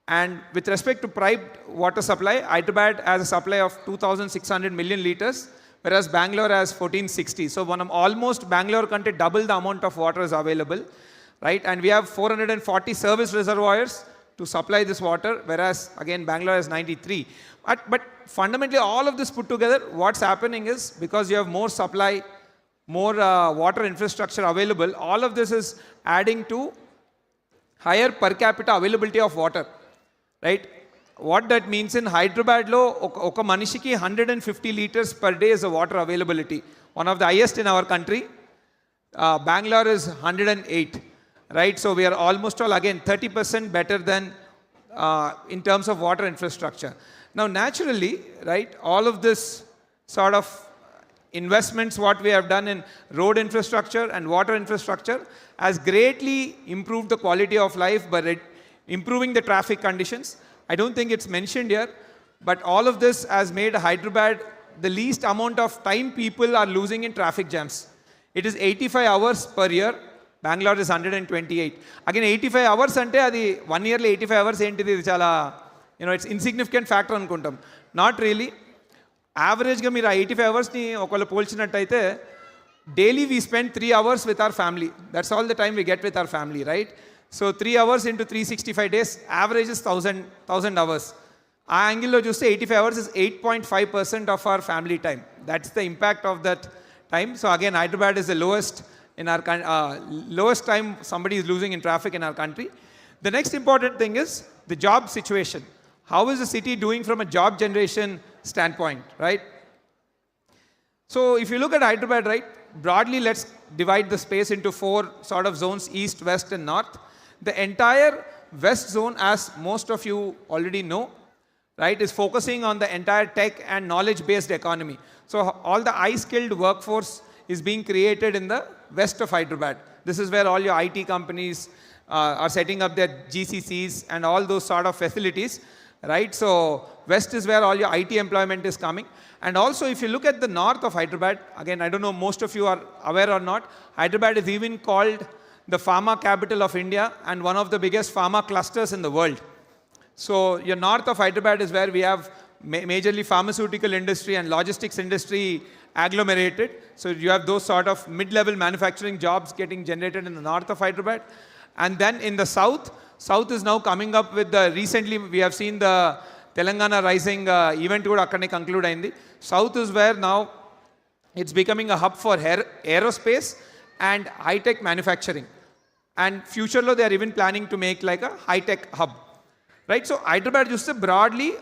And with respect to piped water supply, Hyderabad has a supply of 2,600 million liters, whereas Bangalore has 1,460. So almost Bangalore country double the amount of water is available, right? And we have 440 service reservoirs to supply this water, whereas again Bangalore has 93. But fundamentally, all of this put together, what's happening is because you have more supply, more water infrastructure available, all of this is adding to higher per capita availability of water, right? What that means in Hyderabad lo oka manishiki 150 liters per day is the water availability, one of the highest in our country. Bangalore is 108, right? So we are almost all again 30% better than in terms of water infrastructure. Now naturally, right, all of this sort of investments what we have done in road infrastructure and water infrastructure has greatly improved the quality of life by improving the traffic conditions. I don't think it's mentioned here, but all of this has made Hyderabad the least amount of time people are losing in traffic jams. It is 85 hours per year. Bangalore is 128. Again, 85 hours ante adi 1 year lo 85 hours entidi chala, it's insignificant factor anukuntam. Not really. Average ga meera 85 hours ni okala polchinattaithe daily we spend 3 hours with our family. That's all the time we get with our family, right? So 3 hours into 365 days, average is 1,000 hours. Our angle lo chuste 85 hours is 8.5% of our family time. That's the impact of that time. So again, Hyderabad is the lowest in our lowest time somebody is losing in traffic in our country. The next important thing is the job situation. How is the city doing from a job generation standpoint, right? So if you look at Hyderabad, right, broadly let's divide the space into 4 sort of zones, east, west and north. The entire West Zone, as most of you already know, right, is focusing on the entire tech and knowledge-based economy. So all the high-skilled workforce is being created in the west of Hyderabad. This is where all your IT companies are setting up their GCCs and all those sort of facilities, right? So west is where all your IT employment is coming. And also, if you look at the north of Hyderabad, again, I don't know most of you are aware or not, Hyderabad is even called the pharma capital of India and one of the biggest pharma clusters in the world. So your north of Hyderabad is where we have majorly pharmaceutical industry and logistics industry agglomerated. So you have those sort of mid-level manufacturing jobs getting generated in the north of Hyderabad. And then in the south is now coming up with the, recently we have seen the Telangana Rising event kuda akkane conclude ayindi. South is where now it's becoming a hub for aerospace and high-tech manufacturing. And future lo they are even planning to make like a high-tech hub. Right? So Hyderabad just broadly,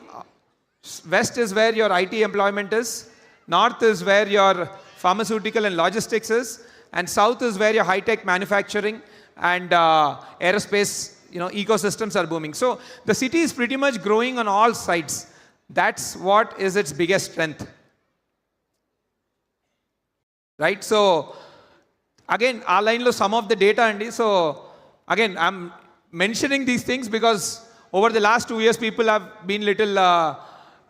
west is where your IT employment is, north is where your pharmaceutical and logistics is, and south is where your high-tech manufacturing and aerospace, ecosystems are booming. So the city is pretty much growing on all sides. That's what is its biggest strength. Right? So again, our line lo some of the data andi. So again, I'm mentioning these things because over the last 2 years, people have been little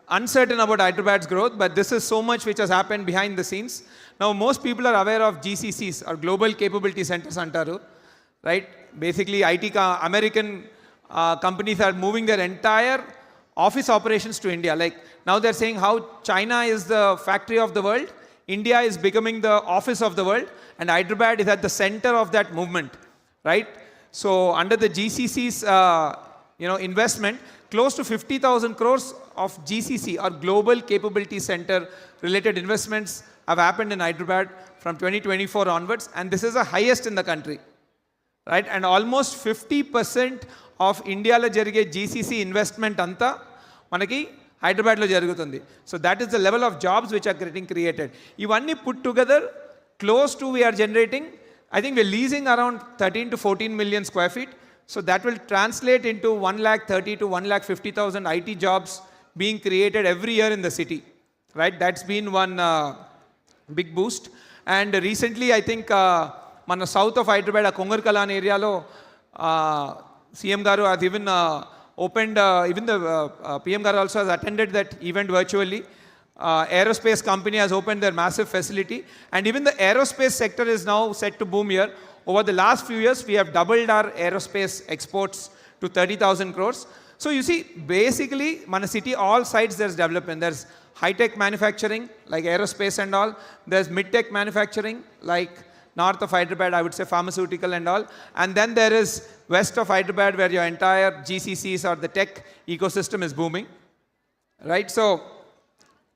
uncertain about Hyderabad's growth, but this is so much which has happened behind the scenes. Now, most people are aware of GCCs, or Global Capability Centers antaru, right? Basically, American companies are moving their entire office operations to India. Like now they're saying how China is the factory of the world, India is becoming the office of the world, and Hyderabad is at the center of that movement, right? So under the GCC's investment, close to 50,000 crores of GCC or Global Capability Center related investments have happened in Hyderabad from 2024 onwards, and this is the highest in the country, right? And almost 50% of India lo jarige GCC investment anta manaki Hyderabad lo jarugutundi. So that is the level of jobs which are getting created. Ivanni put together, close to we are generating, I think we're leasing around 13 to 14 million square feet. So that will translate into 130 to 150,000 IT jobs being created every year in the city, right? That's been one big boost. And recently, I think, mana south of Hyderabad, Kongarkalan area lo, CM Garu has even opened, even the PM Garu also has attended that event virtually. Aerospace company has opened their massive facility, and even the aerospace sector is now set to boom here. Over the last few years, we have doubled our aerospace exports to 30,000 crores. So you see, basically, Mana city, all sides there's development. There's high-tech manufacturing, like aerospace and all. There's mid-tech manufacturing, like north of Hyderabad, I would say pharmaceutical and all. And then there is west of Hyderabad, where your entire GCCs or the tech ecosystem is booming, right? So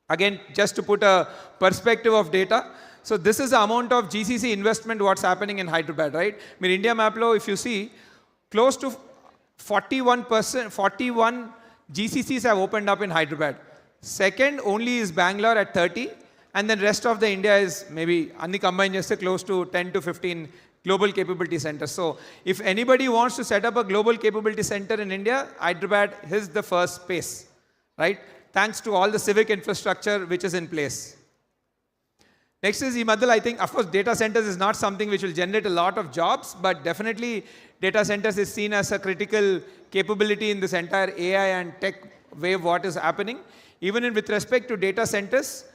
again, just to put a perspective of data, so this is the amount of GCC investment what's happening in Hyderabad, right? I mean, India map lo, if you see, close to 41 GCCs have opened up in Hyderabad. Second only is Bangalore at 30, and then rest of the India is maybe anni combined just close to 10 to 15 global capability centers. So if anybody wants to set up a global capability center in India, Hyderabad is the first space, right? Thanks to all the civic infrastructure which is in place. Next is Madhal. I think, of course, data centers is not something which will generate a lot of jobs, but definitely data centers is seen as a critical capability in this entire AI and tech wave what is happening. Even with respect to data centers,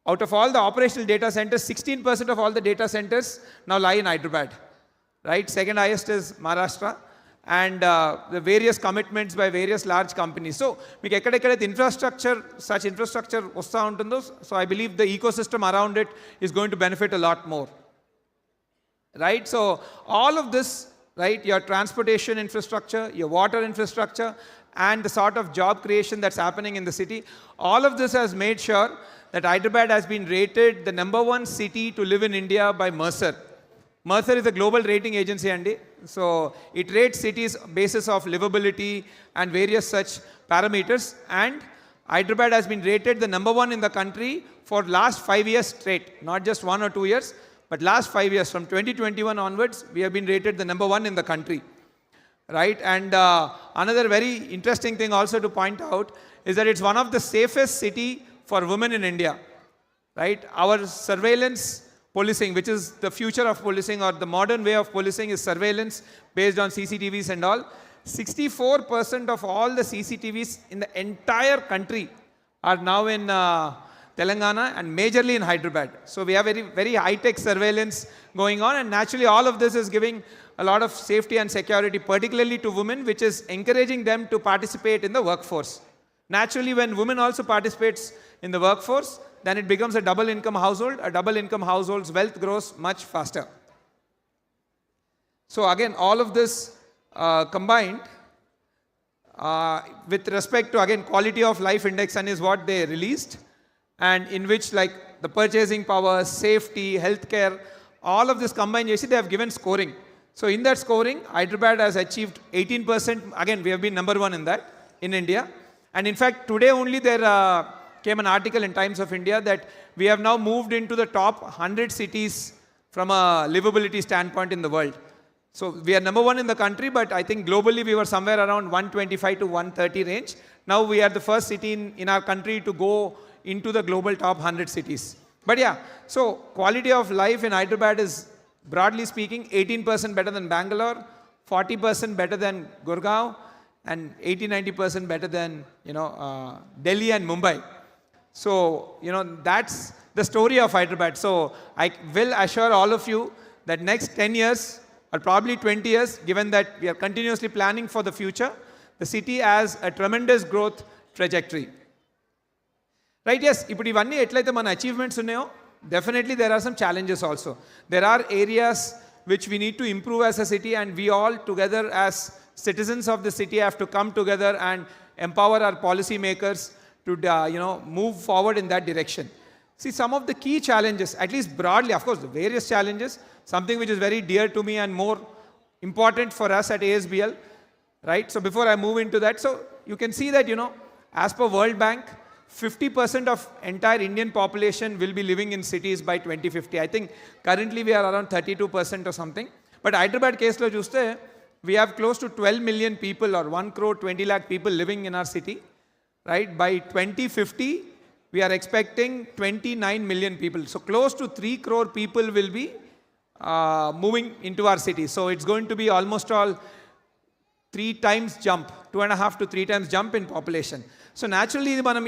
out of all the operational data centers, 16% of all the data centers now lie in Hyderabad, right? Second highest is Maharashtra. And the various commitments by various large companies. So, infrastructure, such infrastructure, so I believe the ecosystem around it is going to benefit a lot more. Right? So, all of this, right, your transportation infrastructure, your water infrastructure, and the sort of job creation that's happening in the city, all of this has made sure that Hyderabad has been rated the #1 city to live in India by Mercer. Mercer is a global rating agency, Andy. So it rates cities basis of livability and various such parameters. And Hyderabad has been rated the #1 in the country for last 5 years straight, not just 1 or 2 years, but last 5 years. From 2021 onwards, we have been rated the #1 in the country. right? And another very interesting thing also to point out is that it's one of the safest city for women in India, right? Our surveillance policing, which is the future of policing or the modern way of policing, is surveillance based on CCTVs and all. 64% of all the CCTVs in the entire country are now in Telangana and majorly in Hyderabad. So we have very, very high-tech surveillance going on, and naturally all of this is giving a lot of safety and security, particularly to women, which is encouraging them to participate in the workforce. Naturally, when women also participates in the workforce, then it becomes a double income household. A double income household's wealth grows much faster. So again, all of this combined with respect to, again, quality of life index and is what they released, and in which like the purchasing power, safety, healthcare, all of this combined, you see they have given scoring. So in that scoring, Hyderabad has achieved 18%. Again, we have been number one in that in India. And in fact, today only there came an article in Times of India that we have now moved into the top 100 cities from a livability standpoint in the world. So we are number one in the country, but I think globally we were somewhere around 125 to 130 range. Now we are the first city in our country to go into the global top 100 cities. But yeah, so quality of life in Hyderabad is, broadly speaking, 18% better than Bangalore, 40% better than Gurgaon, and 80-90% better than, Delhi and Mumbai. So, that's the story of Hyderabad. So I will assure all of you that next 10 years or probably 20 years, given that we are continuously planning for the future, the city has a tremendous growth trajectory. Right, yes, ఇప్పుడు ఇవన్నీ ఎట్లయితే మన achievements ఉన్నాయో, definitely there are some challenges also. There are areas which we need to improve as a city, and we all together as citizens of the city have to come together and empower our policy makers to move forward in that direction. See, some of the key challenges, at least broadly, of course, the various challenges, something which is very dear to me and more important for us at ASBL, right? So before I move into that, so you can see that, as per World Bank, 50% of entire Indian population will be living in cities by 2050. I think currently we are around 32% or something. But Hyderabad case lo chuste, we have close to 12 million people or 1 crore 20 lakh people living in our city, right? By 2050, we are expecting 29 million people. So close to 3 crore people will be moving into our city. So it's going to be almost all 3 times jump, 2.5 to 3 times jump in population. So naturally, మనం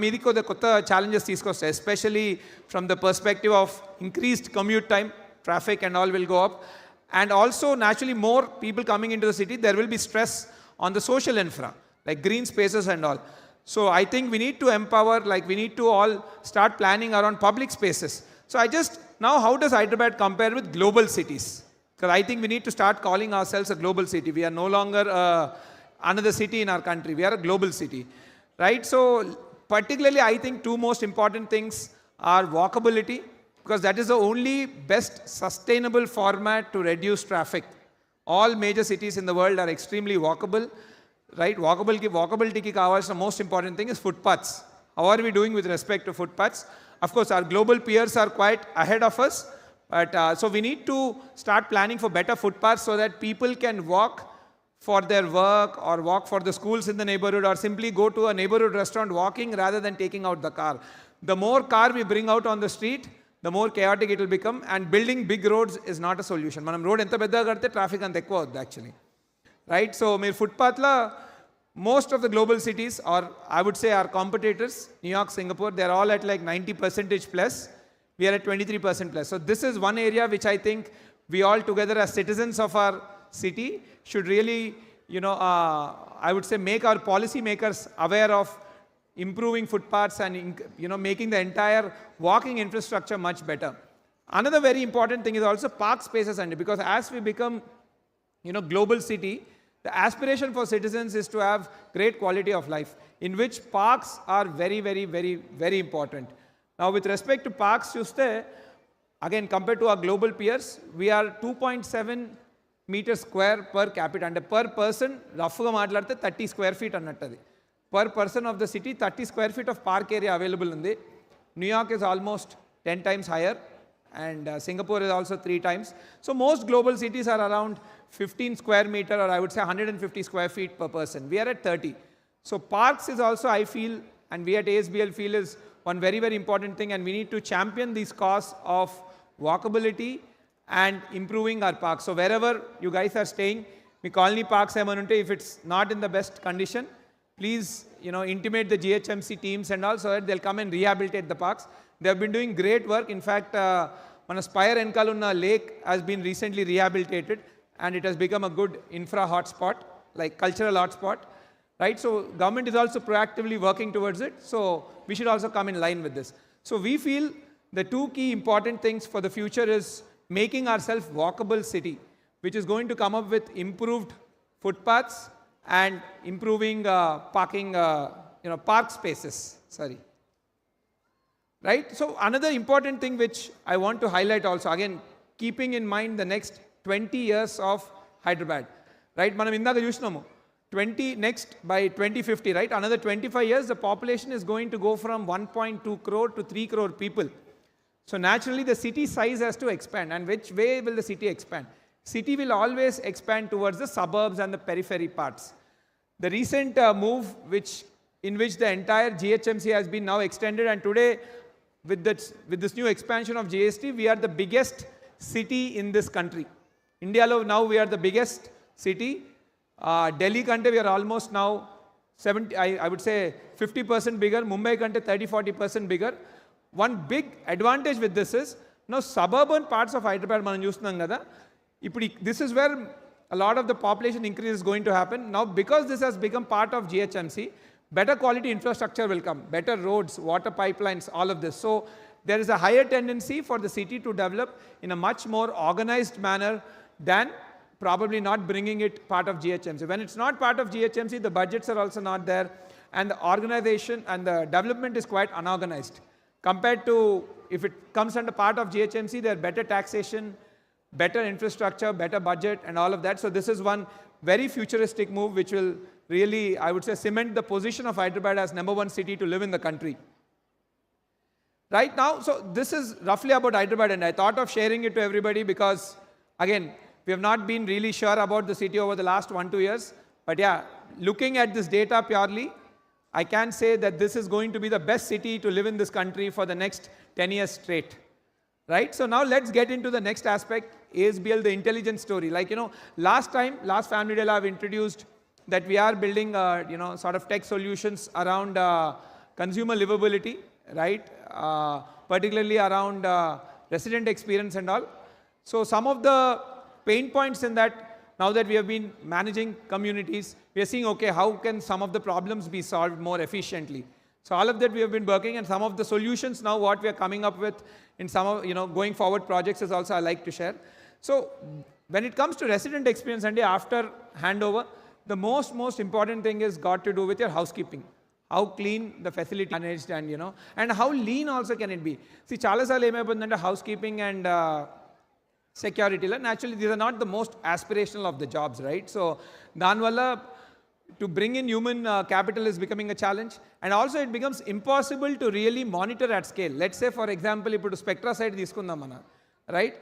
ఇది కొత్త challenges తీసుకొస్తాయి, especially from the perspective of increased commute time, traffic and all will go up. And also naturally more people coming into the city, there will be stress on the social infra, like green spaces and all. So I think we need to empower, we need to all start planning around public spaces. So now how does Hyderabad compare with global cities? Because I think we need to start calling ourselves a global city. We are no longer another city in our country. We are a global city, right? So particularly I think 2 most important things are walkability, because that is the only best sustainable format to reduce traffic. All major cities in the world are extremely walkable, right? Walkability ki kavalsina most important thing is footpaths. How are we doing with respect to footpaths? Of course, our global peers are quite ahead of us, but so we need to start planning for better footpaths so that people can walk for their work or walk for the schools in the neighborhood, or simply go to a neighborhood restaurant walking rather than taking out the car. The more car we bring out on the street, the more chaotic it will become, and building big roads is not a solution. Manam road enta peddaga kadte traffic anta ekkuva avuddu actually, right? So meer footpath la most of the global cities, or I would say our competitors, New York, Singapore, they are all at like 90% plus. We are at 23% plus. So this is one area which I think we all together as citizens of our city should really, I would say make our policy makers aware of improving footpaths and, making the entire walking infrastructure much better. Another very important thing is also park spaces, and because as we become, global city, the aspiration for citizens is to have great quality of life, in which parks are very, very, very, very important. Now, with respect to parks, again, compared to our global peers, we are 2.7 meters square per capita, and per person, roughly 30 square feet annattadi. Per person of the city, 30 square feet of park area available in the New York is almost 10 times higher, and Singapore is also 3 times. So most global cities are around 15 square meter, or I would say 150 square feet per person. We are at 30. So parks is also, I feel, and we at ASBL feel, is one very, very important thing, and we need to champion this cause of walkability and improving our parks. So wherever you guys are staying, me colony parks ఏమనుంటే, if it's not in the best condition, please, intimate the GHMC teams and all, so that they'll come and rehabilitate the parks. They have been doing great work. In fact, మన Spire Enkalunna lake has been recently rehabilitated, and it has become a good infra hotspot, like cultural hotspot, right? So government is also proactively working towards it. So we should also come in line with this. So we feel the 2 key important things for the future is making ourselves walkable city, which is going to come up with improved footpaths and improving parking, park spaces. Sorry. Right? So another important thing which I want to highlight also, again, keeping in mind the next 20 years of Hyderabad. Right? Manam indaga chusnamu. Next by 2050, right? Another 25 years, the population is going to go from 1.2 crore to 3 crore people. So naturally, the city size has to expand. And which way will the city expand? City will always expand towards the suburbs and the periphery parts. The recent move in which the entire GHMC has been now extended, and today with this new expansion of GST, we are the biggest city in this country. India now we are the biggest city. Delhi kante we are almost now 70, I would say 50% bigger. Mumbai kante 30-40% bigger. One big advantage with this is, now suburban parts of Hyderabad మనం చూస్తున్నాం కదా, ఇప్పుడు this is where a lot of the population increase is going to happen. Now because this has become part of GHMC, better quality infrastructure will come, better roads, water pipelines, all of this. So there is a higher tendency for the city to develop in a much more organized manner than probably not bringing it part of GHMC. When it's not part of GHMC, the budgets are also not there, and the organization and the development is quite unorganized. Compared to if it comes under part of GHMC, there are better taxation, better infrastructure, better budget, and all of that. So this is one very futuristic move which will really, I would say, cement the position of Hyderabad as #1 city to live in the country. Right now, so this is roughly about Hyderabad, and I thought of sharing it to everybody because, again, we have not been really sure about the city over the last 1-2 years. But yeah, looking at this data purely, I can say that this is going to be the best city to live in this country for the next 10 years straight. Right? So now let's get into the next aspect, ASBL, the intelligence story. Like, last Family Day, I've introduced that we are building, sort of tech solutions around consumer livability, right? Particularly around resident experience and all. So some of the pain points in that, now that we have been managing communities, we are seeing, okay, how can some of the problems be solved more efficiently? So all of that we have been working, and some of the solutions now what we are coming up with in some of, going forward projects is also I like to share. So when it comes to resident experience, and after handover, the most important thing is got to do with your housekeeping. How clean the facility managed, and and how lean also can it be. See, chala salu emayipoyindante housekeeping and security, naturally these are not the most aspirational of the jobs, right? So danvalla to bring in human capital is becoming a challenge, and also it becomes impossible to really monitor at scale. Let's say, for example, ipudu Spectra side తీసుకుందాం mana, right?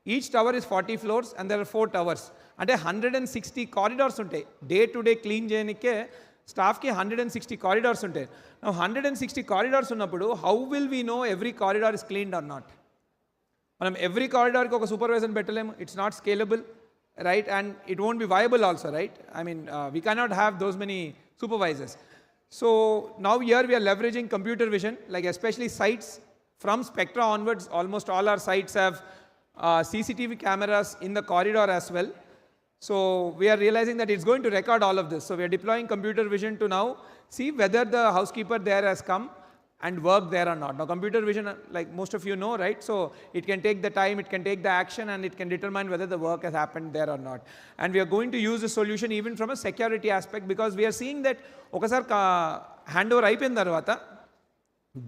Each tower is 40 floors and there are 4 towers. అంటే 160 corridors ఉంటాయి. Day to day clean చేయనికే స్టాఫ్కి 160 corridors ఉంటాయి. Now 160 corridors ఉన్నప్పుడు how will we know every corridor is cleaned or not? మనం every corridor కి ఒక supervisor పెట్టలేము. It's not scalable, right? And it won't be viable also, right? I mean, we cannot have those many supervisors. So now here we are leveraging computer vision, like especially sites from Spectra onwards, almost all our sites have CCTV cameras in the corridor as well. So we are realizing that it's going to record all of this. So we are deploying computer vision to now see whether the housekeeper there has come and worked there or not. Now computer vision, like most of you know, right? So it can take the time, it can take the action, and it can determine whether the work has happened there or not. And we are going to use the solution even from a security aspect, because we are seeing that okasar handover అయిపోయిన తర్వాత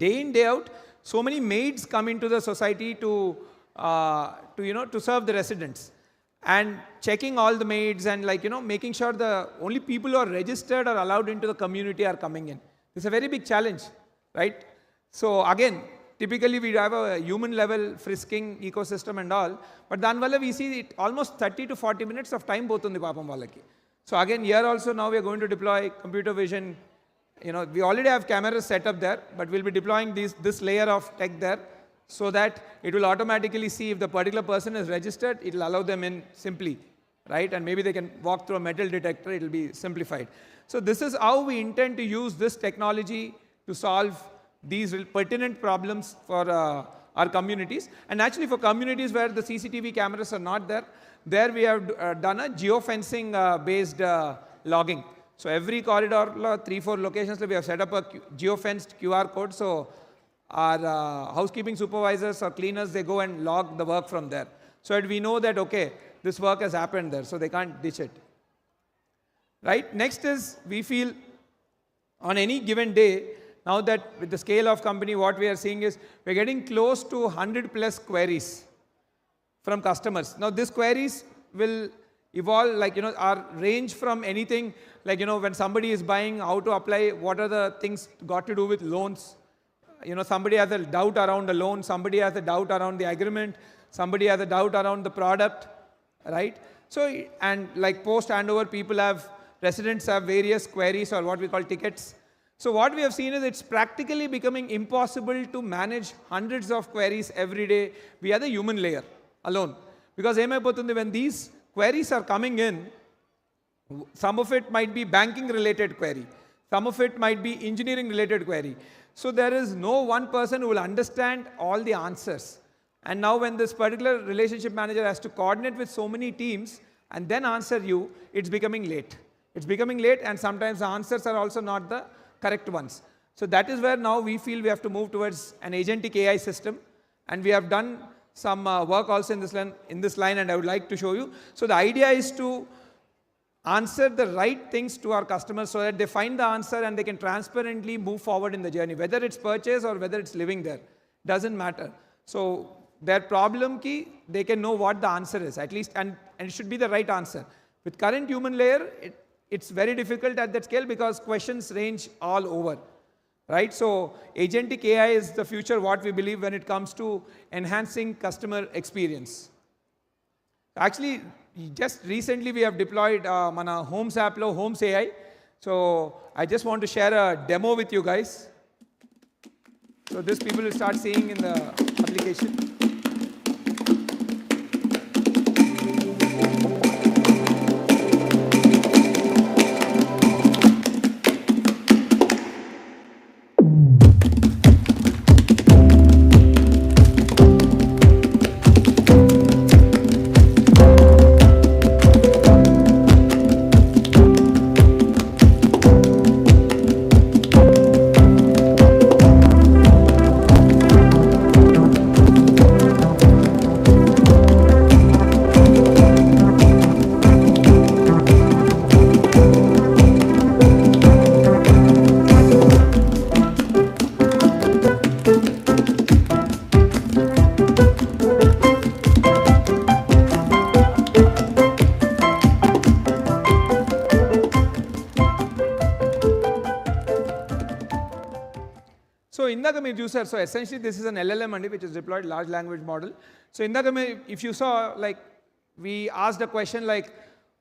day in day out, so many maids come into the society to serve the residents, and checking all the maids and making sure the only people who are registered or allowed into the community are coming in. It's a very big challenge, right? So again, typically we have a human level frisking ecosystem and all, but danvalla we see it almost 30 to 40 minutes of time potundi paapam vallaki. So again, here also now we are going to deploy computer vision. You know, we already have cameras set up there, but we'll be deploying this layer of tech there so that it will automatically see if the particular person is registered, it will allow them in simply, right? And maybe they can walk through a metal detector, it will be simplified. So this is how we intend to use this technology to solve these pertinent problems for our communities. And actually for communities where the CCTV cameras are not there, there we have done a geofencing based logging. So every corridor, 3-4 locations, we have set up a geofenced QR code. So our housekeeping supervisors or cleaners, they go and log the work from there. So that we know that, okay, this work has happened there, so they can't ditch it. Right? Next is, we feel on any given day, now that with the scale of company, what we are seeing is, we're getting close to 100 plus queries from customers. Now, these queries will evolve, like, you know, our range from anything, like, you know, when somebody is buying, how to apply, what are the things got to do with loans. You know, somebody has a doubt around the loan, somebody has a doubt around the agreement, somebody has a doubt around the product, right? So, and like post handover, residents have various queries or what we call tickets. So what we have seen is it's practically becoming impossible to manage hundreds of queries every day via the human layer alone. Because when these queries are coming in, some of it might be banking related query, some of it might be engineering related query. So there is no one person who will understand all the answers. And now when this particular relationship manager has to coordinate with so many teams and then answer you, it's becoming late. It's becoming late, and sometimes the answers are also not the correct ones. So that is where now we feel we have to move towards an agentic AI system. And we have done some work also in this line, and I would like to show you. So the idea is to answer the right things to our customers so that they find the answer and they can transparently move forward in the journey. Whether it's purchase or whether it's living there, doesn't matter. So their problem key, they can know what the answer is, at least, and it should be the right answer. With current human layer, it's very difficult at that scale because questions range all over, right? So agentic AI is the future, what we believe when it comes to enhancing customer experience. Actually, just recently we have deployed mana Homes app lo Homes AI. So I just want to share a demo with you guys. So this people will start seeing in the application. So essentially this is an LLM which is deployed large language model. So if you saw, like, we asked a question like,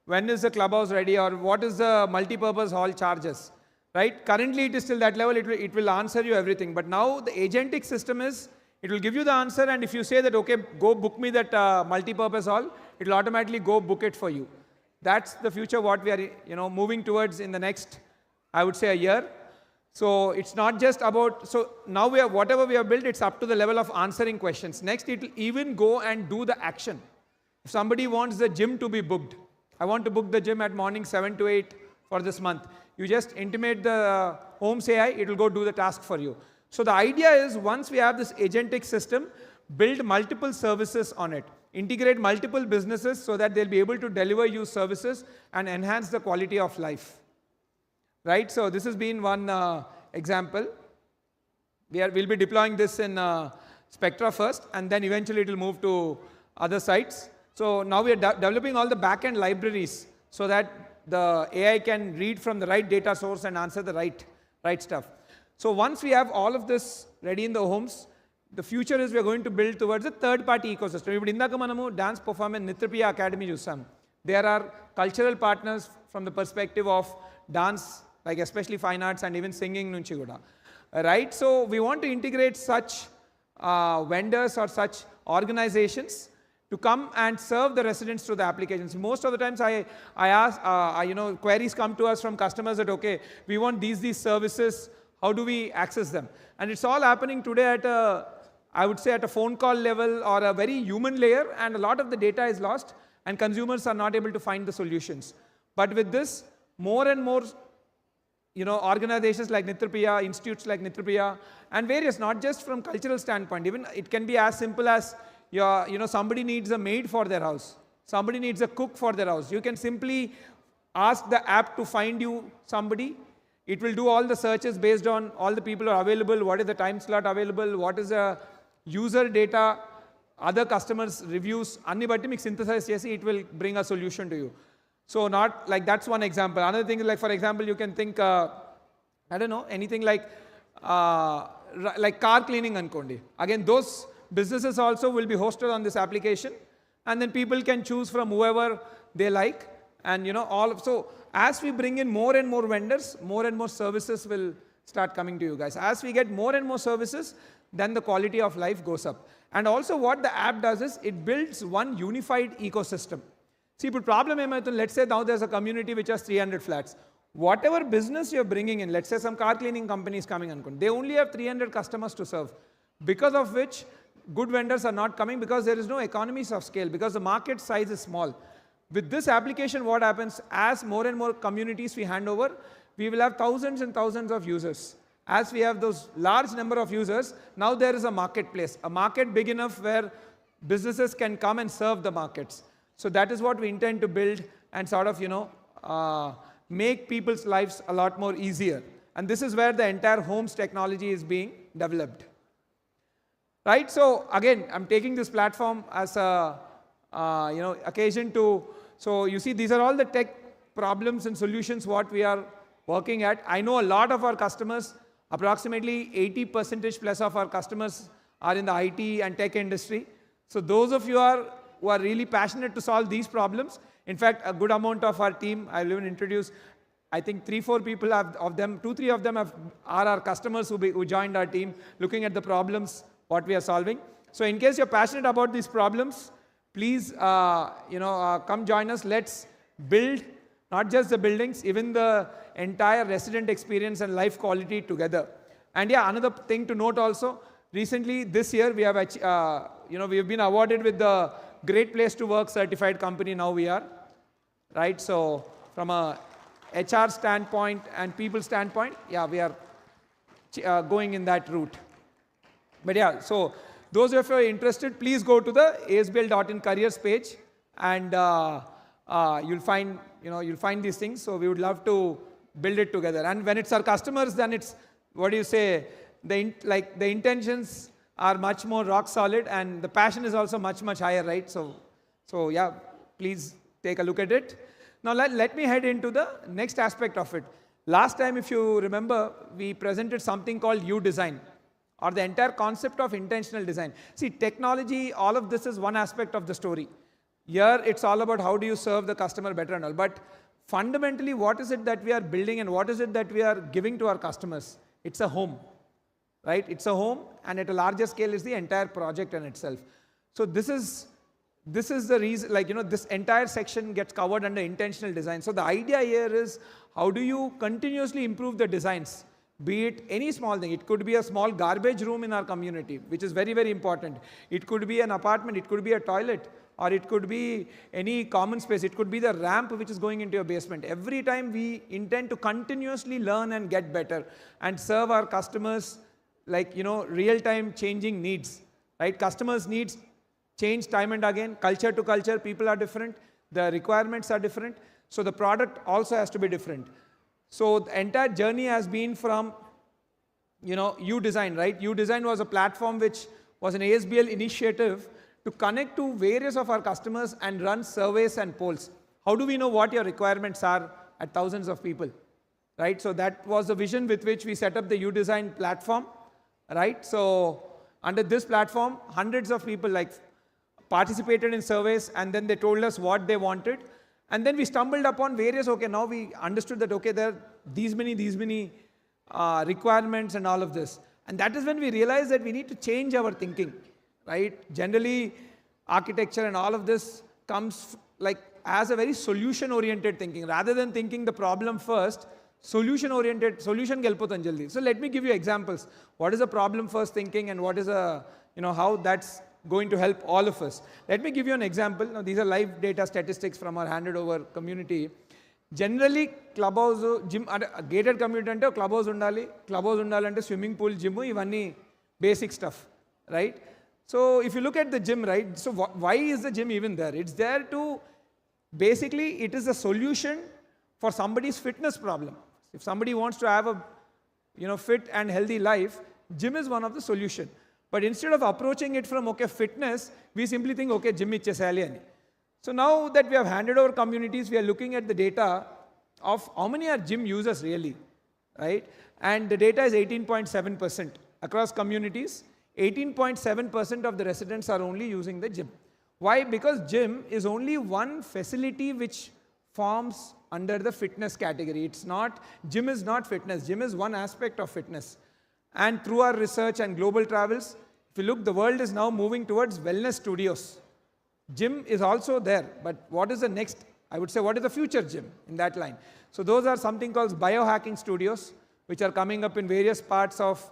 when is the clubhouse ready, or what is the multi-purpose hall charges, right? Currently it is still that level, it will answer you everything. But now the agentic system is, it will give you the answer, and if you say that, okay, go book me that multi-purpose hall, it will automatically go book it for you. That's the future what we are moving towards in the next, I would say, a year. So it's not just about, so now whatever we have built, it's up to the level of answering questions. Next, it will even go and do the action. If somebody wants the gym to be booked, I want to book the gym at morning 7 to 8 for this month. You just intimate the Homes AI, it will go do the task for you. So the idea is, once we have this agentic system, build multiple services on it. Integrate multiple businesses so that they'll be able to deliver you services and enhance the quality of life. Right, so this has been one example. We'll be deploying this in Spectra first, and then eventually it will move to other sites. So now we are developing all the backend libraries so that the AI can read from the right data source and answer the right stuff. So once we have all of this ready in the homes, the future is we are going to build towards a third-party ecosystem. ఇప్పుడు ఇందాక మనము dance performance నిత్రప్రియ academy చూసాం. There are cultural partners from the perspective of dance, like especially fine arts and even singing nunchi kuda. Right? So we want to integrate such vendors or such organizations to come and serve the residents through the applications. Most of the times I ask, queries come to us from customers that, okay, we want these services, how do we access them? And it's all happening today at I would say at a phone call level or a very human layer, and a lot of the data is lost and consumers are not able to find the solutions. But with this, more and more organizations like Nitrapriya, institutes like Nitrapriya, and various, not just from cultural standpoint, even it can be as simple as somebody needs a maid for their house. Somebody needs a cook for their house. You can simply ask the app to find you somebody. It will do all the searches based on all the people who are available, what is the time slot available, what is the user data, other customers' reviews, anni batti meeku synthesize chesi, it will bring a solution to you. So not like, that's one example. Another thing is like, for example, you can think, I don't know, anything like car cleaning ankondi. Again, those businesses also will be hosted on this application, and then people can choose from whoever they like, and so as we bring in more and more vendors, more and more services will start coming to you guys. As we get more and more services, then the quality of life goes up. And also what the app does is it builds one unified ecosystem. See, but problem is, let's say now there's a community which has 300 flats. Whatever business you're bringing in, let's say some car cleaning company is coming, they only have 300 customers to serve, because of which good vendors are not coming, because there is no economies of scale, because the market size is small. With this application, what happens, as more and more communities we hand over, we will have thousands and thousands of users. As we have those large number of users, now there is a marketplace, a market big enough where businesses can come and serve the markets. So that is what we intend to build and sort of, make people's lives a lot more easier. And this is where the entire homes technology is being developed. Right? So again, I'm taking this platform as a occasion to, so you see, these are all the tech problems and solutions what we are working at. I know a lot of our customers, approximately 80% plus of our customers are in the IT and tech industry. So those of you who are really passionate to solve these problems, in fact, a good amount of our team, I'll even introduce, I think 3-4 people of them, 2-3 of them are our customers who joined our team, looking at the problems, what we are solving. So in case you're passionate about these problems, please, come join us. Let's build not just the buildings, even the entire resident experience and life quality together. And yeah, another thing to note also, recently this year we have, we have been awarded with the Great Place to Work certified company. Now we are, right? So from a HR standpoint and people standpoint, yeah, we are going in that route. But yeah, so those of you who are interested, please go to the ASBL.in careers page, and you'll find these things. So we would love to build it together. And when it's our customers, then it's, what do you say, the intentions are much more rock solid, and the passion is also much, much higher, right? So yeah, please take a look at it. Now let me head into the next aspect of it. Last time, if you remember, we presented something called U-Design, or the entire concept of intentional design. See, technology, all of this is one aspect of the story. Here, it's all about how do you serve the customer better and all. But fundamentally, what is it that we are building and what is it that we are giving to our customers? It's a home, right? It's a home, and at a larger scale is the entire project in itself. So this is the reason, this entire section gets covered under intentional design. So the idea here is, how do you continuously improve the designs? Be it any small thing. It could be a small garbage room in our community, which is very, very important. It could be an apartment, it could be a toilet, or it could be any common space. It could be the ramp which is going into your basement. Every time we intend to continuously learn and get better and serve our customers real-time changing needs, right? Customers' needs change time and again, culture to culture, people are different, the requirements are different, so the product also has to be different. So the entire journey has been from, U-Design, right? U-Design was a platform which was an ASBL initiative to connect to various of our customers and run surveys and polls. How do we know what your requirements are at thousands of people, right? So that was the vision with which we set up the U-Design platform, right? So Under this platform, hundreds of people participated in surveys, and then they told us what they wanted. And then we stumbled upon various, okay, now we understood that, okay, there are these many requirements and all of this. And that is when we realized that we need to change our thinking, right? Generally, architecture and all of this comes as a very solution-oriented thinking. Rather than thinking the problem first, solution-oriented, solution gelpotan jaldi. So let me give you examples. What is a problem-first thinking and what is how that's going to help all of us. Let me give you an example. Now, these are live data statistics from our handed over community. Generally, clubhouse, gym, gated community ante clubhouse undali ante swimming pool, gym, ivanni basic stuff, right? So if you look at the gym, right, so why is the gym even there? It's there to, basically, it is a solution for somebody's fitness problem. If somebody wants to have a fit and healthy life, gym is one of the solution. But instead of approaching it from, okay, fitness, we simply think, okay, gym ichchesali ani. So now that we have handed over communities, we are looking at the data of how many are gym users really, right? And the data is 18.7% across communities. 18.7% of the residents are only using the gym. Why? Because gym is only one facility which forms under the fitness category. Gym is not fitness. Gym is one aspect of fitness. And through our research and global travels, if you look, the world is now moving towards wellness studios. Gym is also there, but what is the next, I would say, what is the future gym in that line? So those are something called biohacking studios, which are coming up in various parts of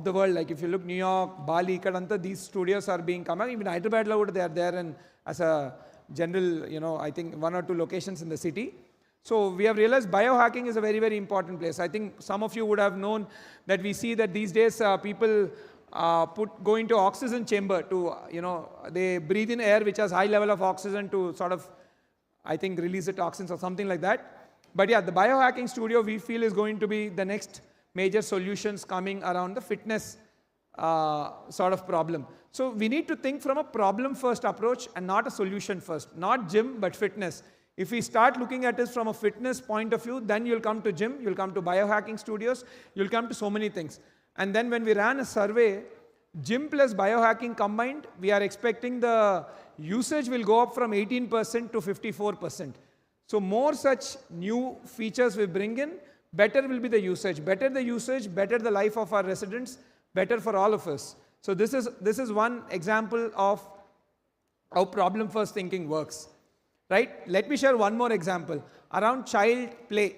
the world. Like if you look New York, Bali, Kadanta, these studios are being come up. Even Hyderabad, they are there, and as a general, I think 1 or 2 locations in the city. So we have realized biohacking is a very, very important place. I think some of you would have known that we see that these days people go into oxygen chamber to, they breathe in air which has high level of oxygen to sort of, I think, release the toxins or something like that. But yeah, the biohacking studio we feel is going to be the next major solutions coming around the fitness sort of problem. So we need to think from a problem-first approach and not a solution-first. Not gym, but fitness. If we start looking at this from a fitness point of view, then you'll come to gym, you'll come to biohacking studios, you'll come to so many things. And then when we ran a survey, gym plus biohacking combined, we are expecting the usage will go up from 18% to 54%. So more such new features we bring in, better will be the usage. Better the usage, better the life of our residents, better for all of us. So this is one example of how problem-first thinking works. Right? Let me share one more example around child play,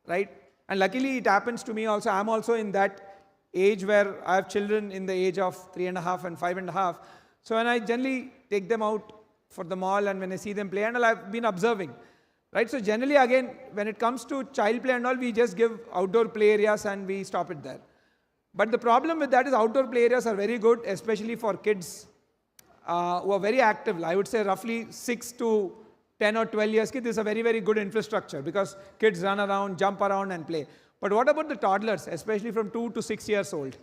right? And luckily it happens to me also. I'm also in that age where I have children in the age of 3.5 and 5.5. So when I generally take them out for the mall and when I see them play, and I've been observing, right? So generally again, when it comes to child play and all, we just give outdoor play areas and we stop it there. But the problem with that is outdoor play areas are very good, especially for kids who are very active. I would say roughly 6 to 10 or 12 years, this is a very, very good infrastructure because kids run around, jump around and play. But what about the toddlers, especially from 2 to 6 years old,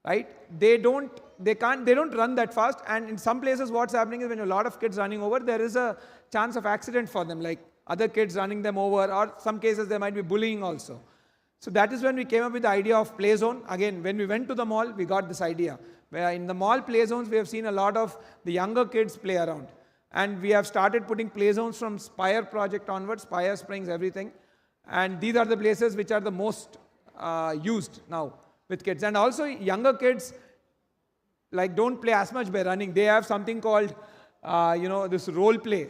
right? They don't run that fast. And in some places, what's happening is when a lot of kids running over, there is a chance of accident for them, like other kids running them over, or some cases there might be bullying also. So that is when we came up with the idea of play zone. Again, when we went to the mall, we got this idea. Where in the mall play zones, we have seen a lot of the younger kids play around. And we have started putting play zones from Spire project onwards, Spire Springs, everything. And these are the places which are the most used now with kids. And also younger kids don't play as much by running. They have something called, this role play.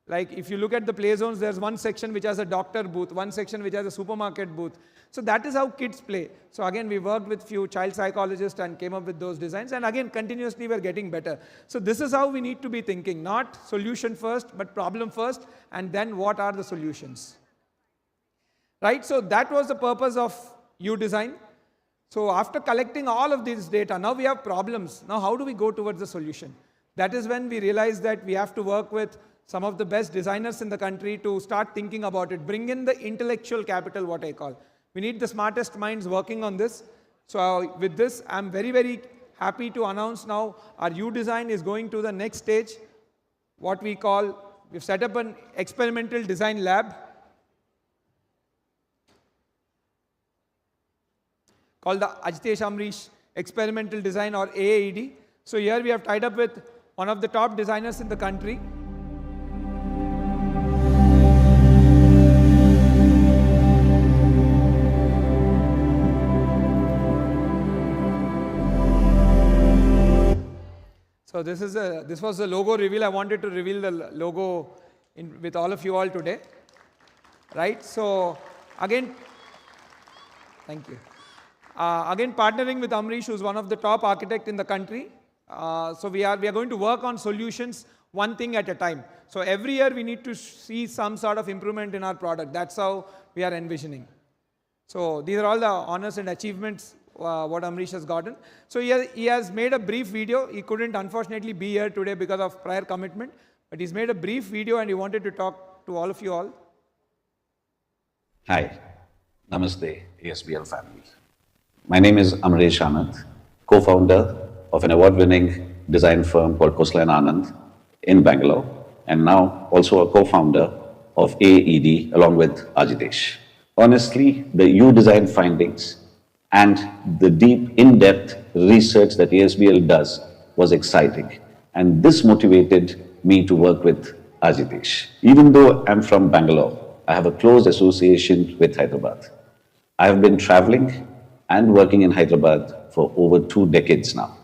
Like if you look at the play zones, there's one section which has a doctor booth, one section which has a supermarket booth. So that is how kids play. So again, we worked with few child psychologists and came up with those designs. And again, continuously we're getting better. So this is how we need to be thinking, not solution first, but problem first, and then what are the solutions. Right? So that was the purpose of U Design. So after collecting all of this data, now we have problems. Now how do we go towards the solution? That is when we realized that we have to work with some of the best designers in the country to start thinking about it. Bring in the intellectual capital, what I call. We need the smartest minds working on this. So with this, I'm very, very happy to announce now our U Design is going to the next stage, what we call, we've set up an experimental design lab called the Ajitesh Amrish experimental design or AAED. So here we have tied up with one of the top designers in the country. So this was the logo reveal. I wanted to reveal the logo with all of you all today, right? So again, thank you. Again, partnering with Amrish, who's one of the top architects in the country. So we are going to work on solutions one thing at a time. So every year we need to see some sort of improvement in our product. That's how we are envisioning. So these are all the honors and achievements what Amrish has gotten. So he has made a brief video. He couldn't unfortunately be here today because of prior commitment, but he's made a brief video and he wanted to talk to all of you all. Hi, Namaste ASBL family. My name is Amrish Anand, co-founder of an award-winning design firm called Khosla & Anand in Bangalore, and now also a co-founder of AED along with Ajitesh. Honestly, the U design findings and the deep, in-depth research that ASBL does was exciting. And this motivated me to work with Ajitesh. Even though I'm from Bangalore, I have a close association with Hyderabad. I have been traveling and working in Hyderabad for over 2 decades now.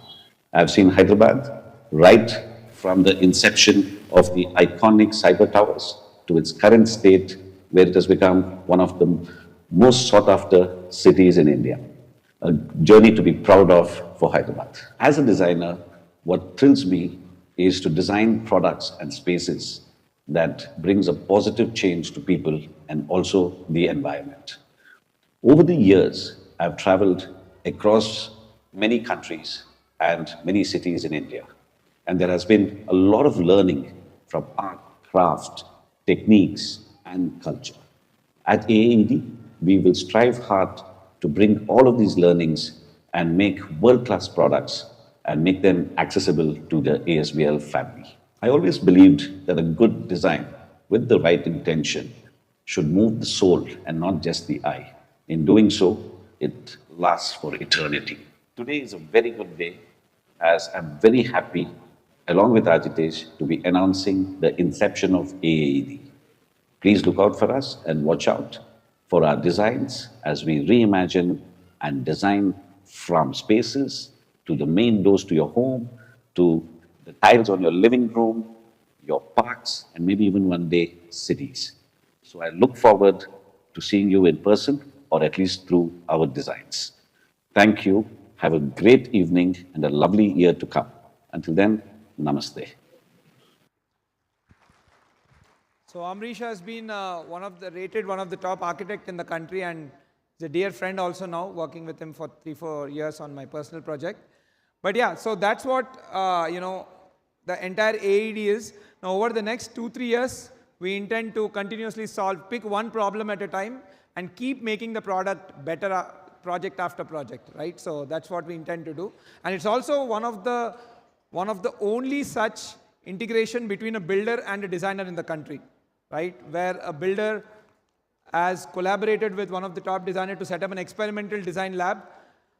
I've seen Hyderabad right from the inception of the iconic cyber towers to its current state, where it has become one of the most sought-after cities in India. A journey to be proud of for Hyderabad. As a designer, what thrills me is to design products and spaces that brings a positive change to people and also the environment. Over the years, I've traveled across many countries and many cities in India. And there has been a lot of learning from art, craft, techniques, and culture. At AED, we will strive hard to bring all of these learnings and make world-class products and make them accessible to the ASBL family. I always believed that a good design with the right intention should move the soul and not just the eye. In doing so, it lasts for eternity. Today is a very good day, as I'm very happy, along with Ajitesh, to be announcing the inception of AAED. Please look out for us and watch out for our designs as we reimagine and design from spaces to the main doors to your home, to the tiles on your living room, your parks, and maybe even one day cities. So I look forward to seeing you in person, or at least through our designs. Thank you. Have a great evening and a lovely year to come. Until then, namaste. So Amrish has been rated one of the top architects in the country, and is a dear friend also now, working with him for 3-4 years on my personal project. But yeah, so that's what the entire AED is. Now over the next 2-3 years, we intend to continuously pick one problem at a time and keep making the product better project after project, right? So that's what we intend to do. And it's also one of the only such integration between a builder and a designer in the country, right? Where a builder has collaborated with one of the top designers to set up an experimental design lab.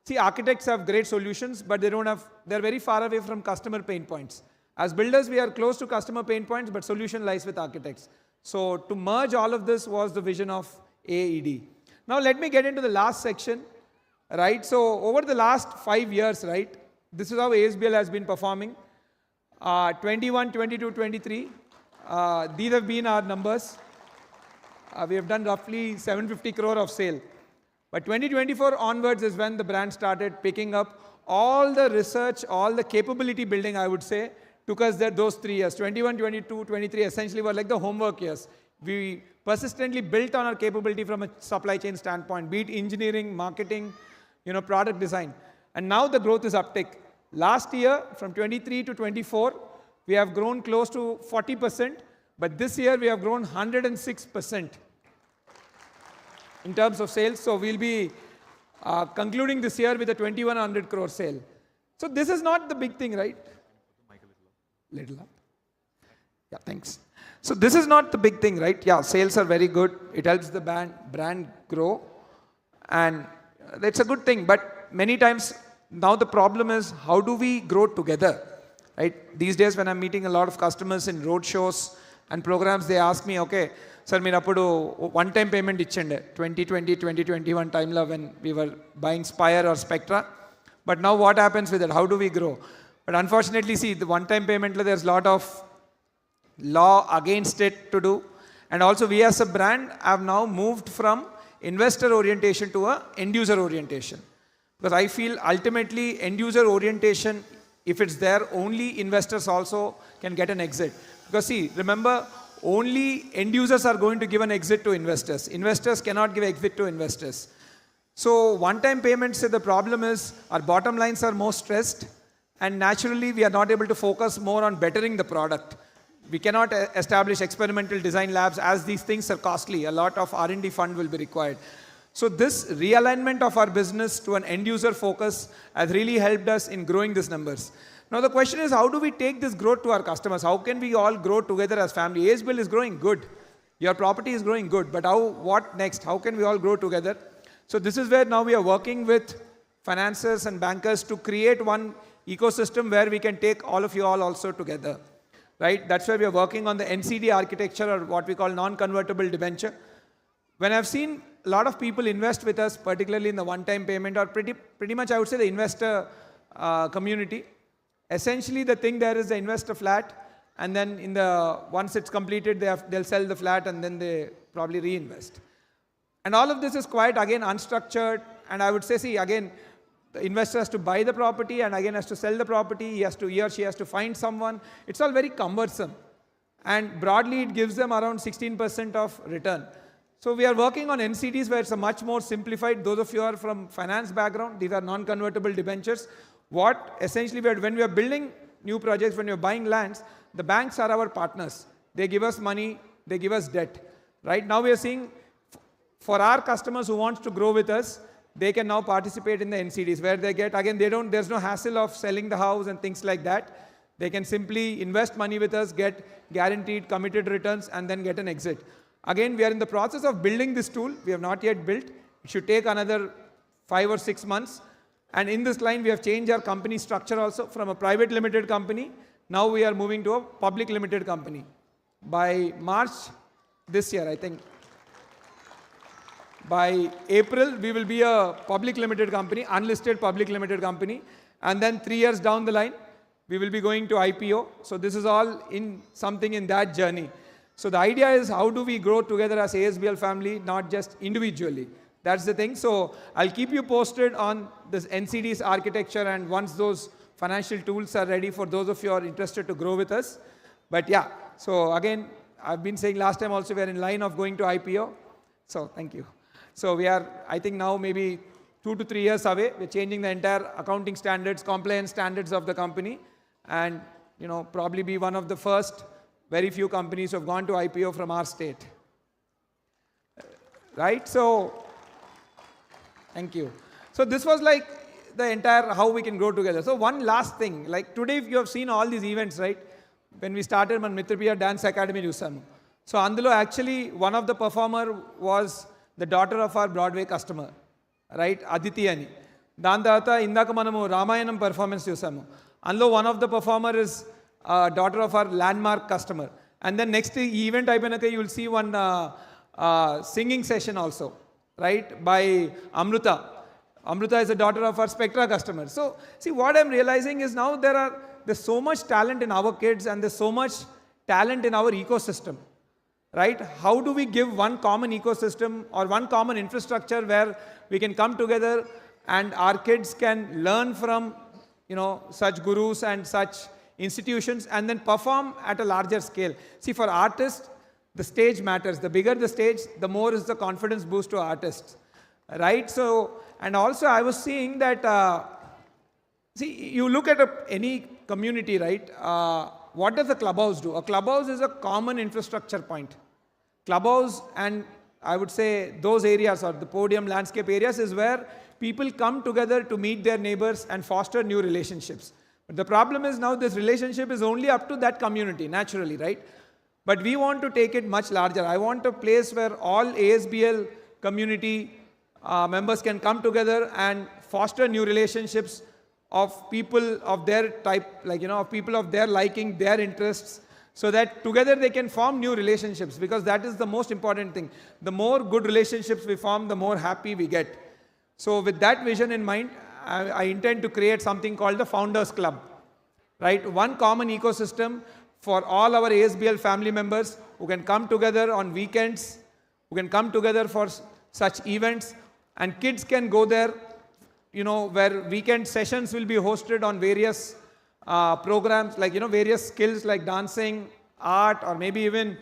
See, architects have great solutions, but they're very far away from customer pain points. As builders, we are close to customer pain points, but solution lies with architects. So to merge all of this was the vision of AED. Now let me get into the last section, right? So over the last 5 years, right, this is how ASBL has been performing. 21, 22, 23, these have been our numbers. We have done roughly 750 crore of sale. But 2024 onwards is when the brand started picking up. All the research, all the capability building, I would say, took us those 3 years. 21, 22, 23 essentially were like the homework years. We persistently built on our capability from a supply chain standpoint, be it engineering, marketing, product design. And now the growth is uptick. Last year, from 23 to 24, we have grown close to 40%, but this year we have grown 106% in terms of sales. So we'll be concluding this year with a 2100 crore sale. So this is not the big thing, right? Little up. Yeah, thanks. So this is not the big thing, right? Yeah, sales are very good. It helps the brand grow. And it's a good thing. But many times Now the problem is, how do we grow together? Right? These days when I'm meeting a lot of customers in road shows and programs, they ask me, okay, sir, meer appudu one-time payment ichchende 2020, 2021 time lo when we were buying Spire or Spectra. But now what happens with it? How do we grow? But unfortunately, see, the one-time payment lo there's a lot of law against it to do. And also we as a brand have now moved from investor orientation to a end user orientation. Because I feel ultimately end user orientation, if it's there, only investors also can get an exit. Because see, remember, only end users are going to give an exit to investors. Investors cannot give exit to investors. So one-time payments, the problem is our bottom lines are more stressed, and naturally we are not able to focus more on bettering the product. We cannot establish experimental design labs as these things are costly. A lot of R&D fund will be required. So this realignment of our business to an end user focus has really helped us in growing these numbers. Now the question is, how do we take this growth to our customers? How can we all grow together as family? ASBL is growing good. Your property is growing good. But what next? How can we all grow together? So this is where now we are working with financiers and bankers to create one ecosystem where we can take all of you all also together. Right? That's why we are working on the NCD architecture, or what we call non-convertible debenture. When I've seen a lot of people invest with us, particularly in the one-time payment, or pretty much I would say the investor community, essentially the thing there is they invest a flat, and then once it's completed, they'll sell the flat and then they probably reinvest. And all of this is quite, again, unstructured. And I would say, see, again, the investor has to buy the property and again has to sell the property. He or she has to find someone. It's all very cumbersome. And broadly, it gives them around 16% of return. So we are working on NCDs where it's a much more simplified. Those of you who are from finance background, these are non-convertible debentures. What essentially, when we are building new projects, when we are buying lands, the banks are our partners. They give us money, they give us debt. Right now we are seeing, for our customers who want to grow with us, they can now participate in the NCDs where they get, again, there's no hassle of selling the house and things like that. They can simply invest money with us, get guaranteed committed returns, and then get an exit. Again, we are in the process of building this tool. We have not yet built. It should take another 5 or 6 months. And in this line, we have changed our company structure also from a private limited company. Now we are moving to a public limited company. By March this year, I think, by April, we will be a public limited company, unlisted public limited company. And then 3 years down the line, we will be going to IPO. So this is all in something in that journey. So the idea is, how do we grow together as ASBL family, not just individually? That's the thing. So I'll keep you posted on this NCD's architecture, and once those financial tools are ready for those of you who are interested to grow with us. But yeah, so again, I've been saying last time also, we are in line of going to IPO. So thank you. So we are, I think now maybe 2 to 3 years away. We're changing the entire accounting standards, compliance standards of the company, and probably be one of the first very few companies who have gone to IPO from our state. Right? So thank you. So this was like the entire how we can grow together. So one last thing, like today you have seen all these events, right? When we started మన Mitrapriya dance academy చూసాము. So అందులో actually one of the performer was the daughter of our Broadway customer, right, Aditi అని. దాని తర్వాత ఇందాక మనము Ramayanam performance చూసాము. అందులో one of the performer is daughter of our landmark customer. And then next ఈ ఈవెంట్ అయిపోయినాక you will see one singing session also, right, by Amruta. Amruta is a daughter of our Spectra customer. So see, what I'm realizing is now there's so much talent in our kids, and there's so much talent in our ecosystem, right? How do we give one common ecosystem or one common infrastructure where we can come together and our kids can learn from such gurus and such institutions and then perform at a larger scale? See, for artists, the stage matters. The bigger the stage, the more is the confidence boost to artists, right? So, and also I was seeing that, see, you look at any community, right? What does a clubhouse do? A clubhouse is a common infrastructure point. Clubhouse, and I would say those areas, or the podium landscape areas, is where people come together to meet their neighbors and foster new relationships. But the problem is now this relationship is only up to that community, naturally, right? But we want to take it much larger. I want a place where all ASBL community members can come together and foster new relationships of people of their type, like, of people of their liking, their interests, so that together they can form new relationships, because that is the most important thing. The more good relationships we form, the more happy we get. So with that vision in mind, I intend to create something called the Founders Club, right? One common ecosystem for all our ASBL family members who can come together on weekends, who can come together for such events, and kids can go there, where weekend sessions will be hosted on various programs, like, various skills like dancing, art, or maybe even,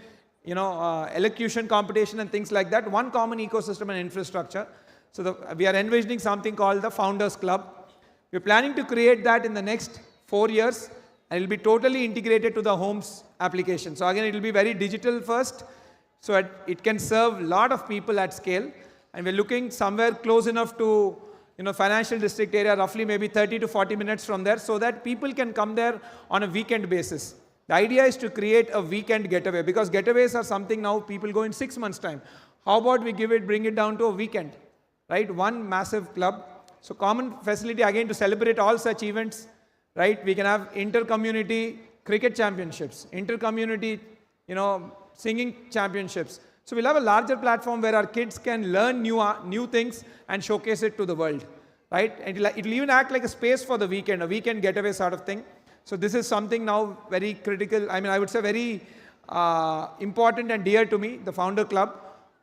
elocution competition and things like that. One common ecosystem and infrastructure. So we are envisioning something called the Founders Club. We're planning to create that in the next 4 years, and it will be totally integrated to the homes application. So again, it will be very digital first, so it can serve a lot of people at scale. And we're looking somewhere close enough to, financial district area, roughly maybe 30 to 40 minutes from there, so that people can come there on a weekend basis. The idea is to create a weekend getaway, because getaways are something now people go in 6 months' time. How about we bring it down to a weekend, right? One massive club. So common facility again to celebrate all such events, right? We can have inter-community cricket championships, inter-community, singing championships. So we'll have a larger platform where our kids can learn new things and showcase it to the world, right? And it'll even act like a space for the weekend, a weekend getaway sort of thing. So this is something now very critical, I would say very important and dear to me, the Founder Club.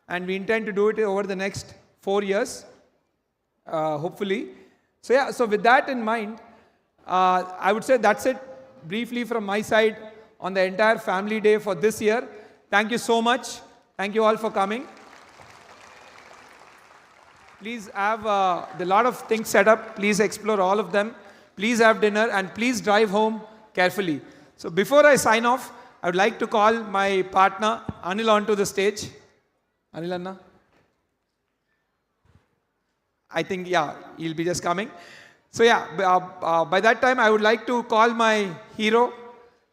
And we intend to do it over the next 4 years, hopefully. So yeah, so with that in mind, I would say that's it briefly from my side on the entire family day for this year. Thank you so much. Thank you all for coming. Please have a lot of things set up. Please explore all of them. Please have dinner, and please drive home carefully. So before I sign off, I would like to call my partner Anil onto the stage. Anil Anna? I think, yeah, he'll be just coming. So yeah, by that time, I would like to call my hero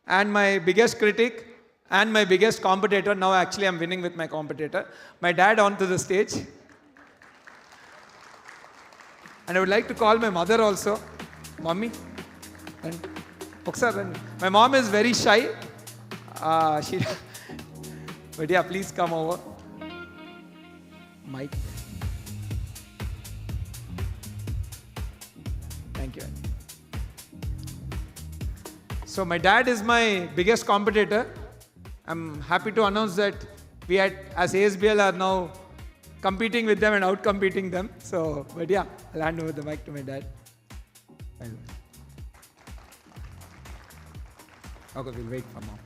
and my biggest critic and my biggest competitor. Now actually I'm winning with my competitor, my dad, onto the stage. And I would like to call my mother also. Mommy. And my mom is very shy. But yeah, please come over. Mike. Thank you. So my dad is my biggest competitor. I'm happy to announce that we as ASBL are now competing with them and out-competing them. So, but yeah, I'll hand over the mic to my dad. Okay, we'll wait for mom.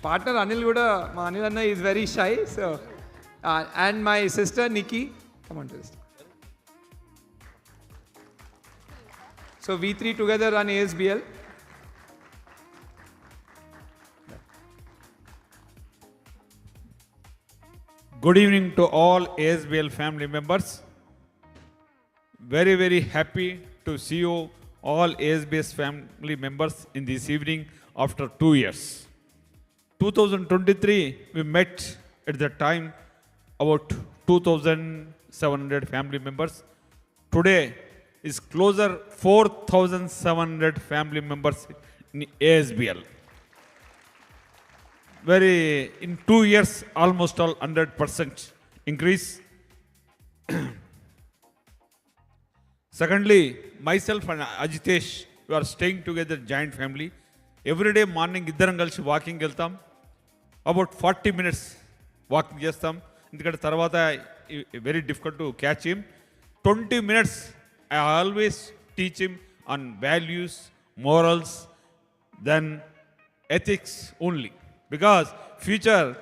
Partner Anil Guda, Anil Anna is very shy, so and my sister Nikki, come on to this. So we three together run ASBL. Good evening to all ASBL family members. Very, very happy to see you all ASBL family members in this evening after 2 years. 2023, we met at the time about 2,700 family members. Today is closer 4,700 family members in ASBL. In 2 years, almost all 100% increase. Secondly, myself and Ajitesh, we are staying together, giant family. Every day morning, iddaram kalisi walking veltam. About 40 minutes walking chestam. Indukante tarvata very difficult to catch him. 20 minutes I always teach him on values, morals, then ethics only. Because future,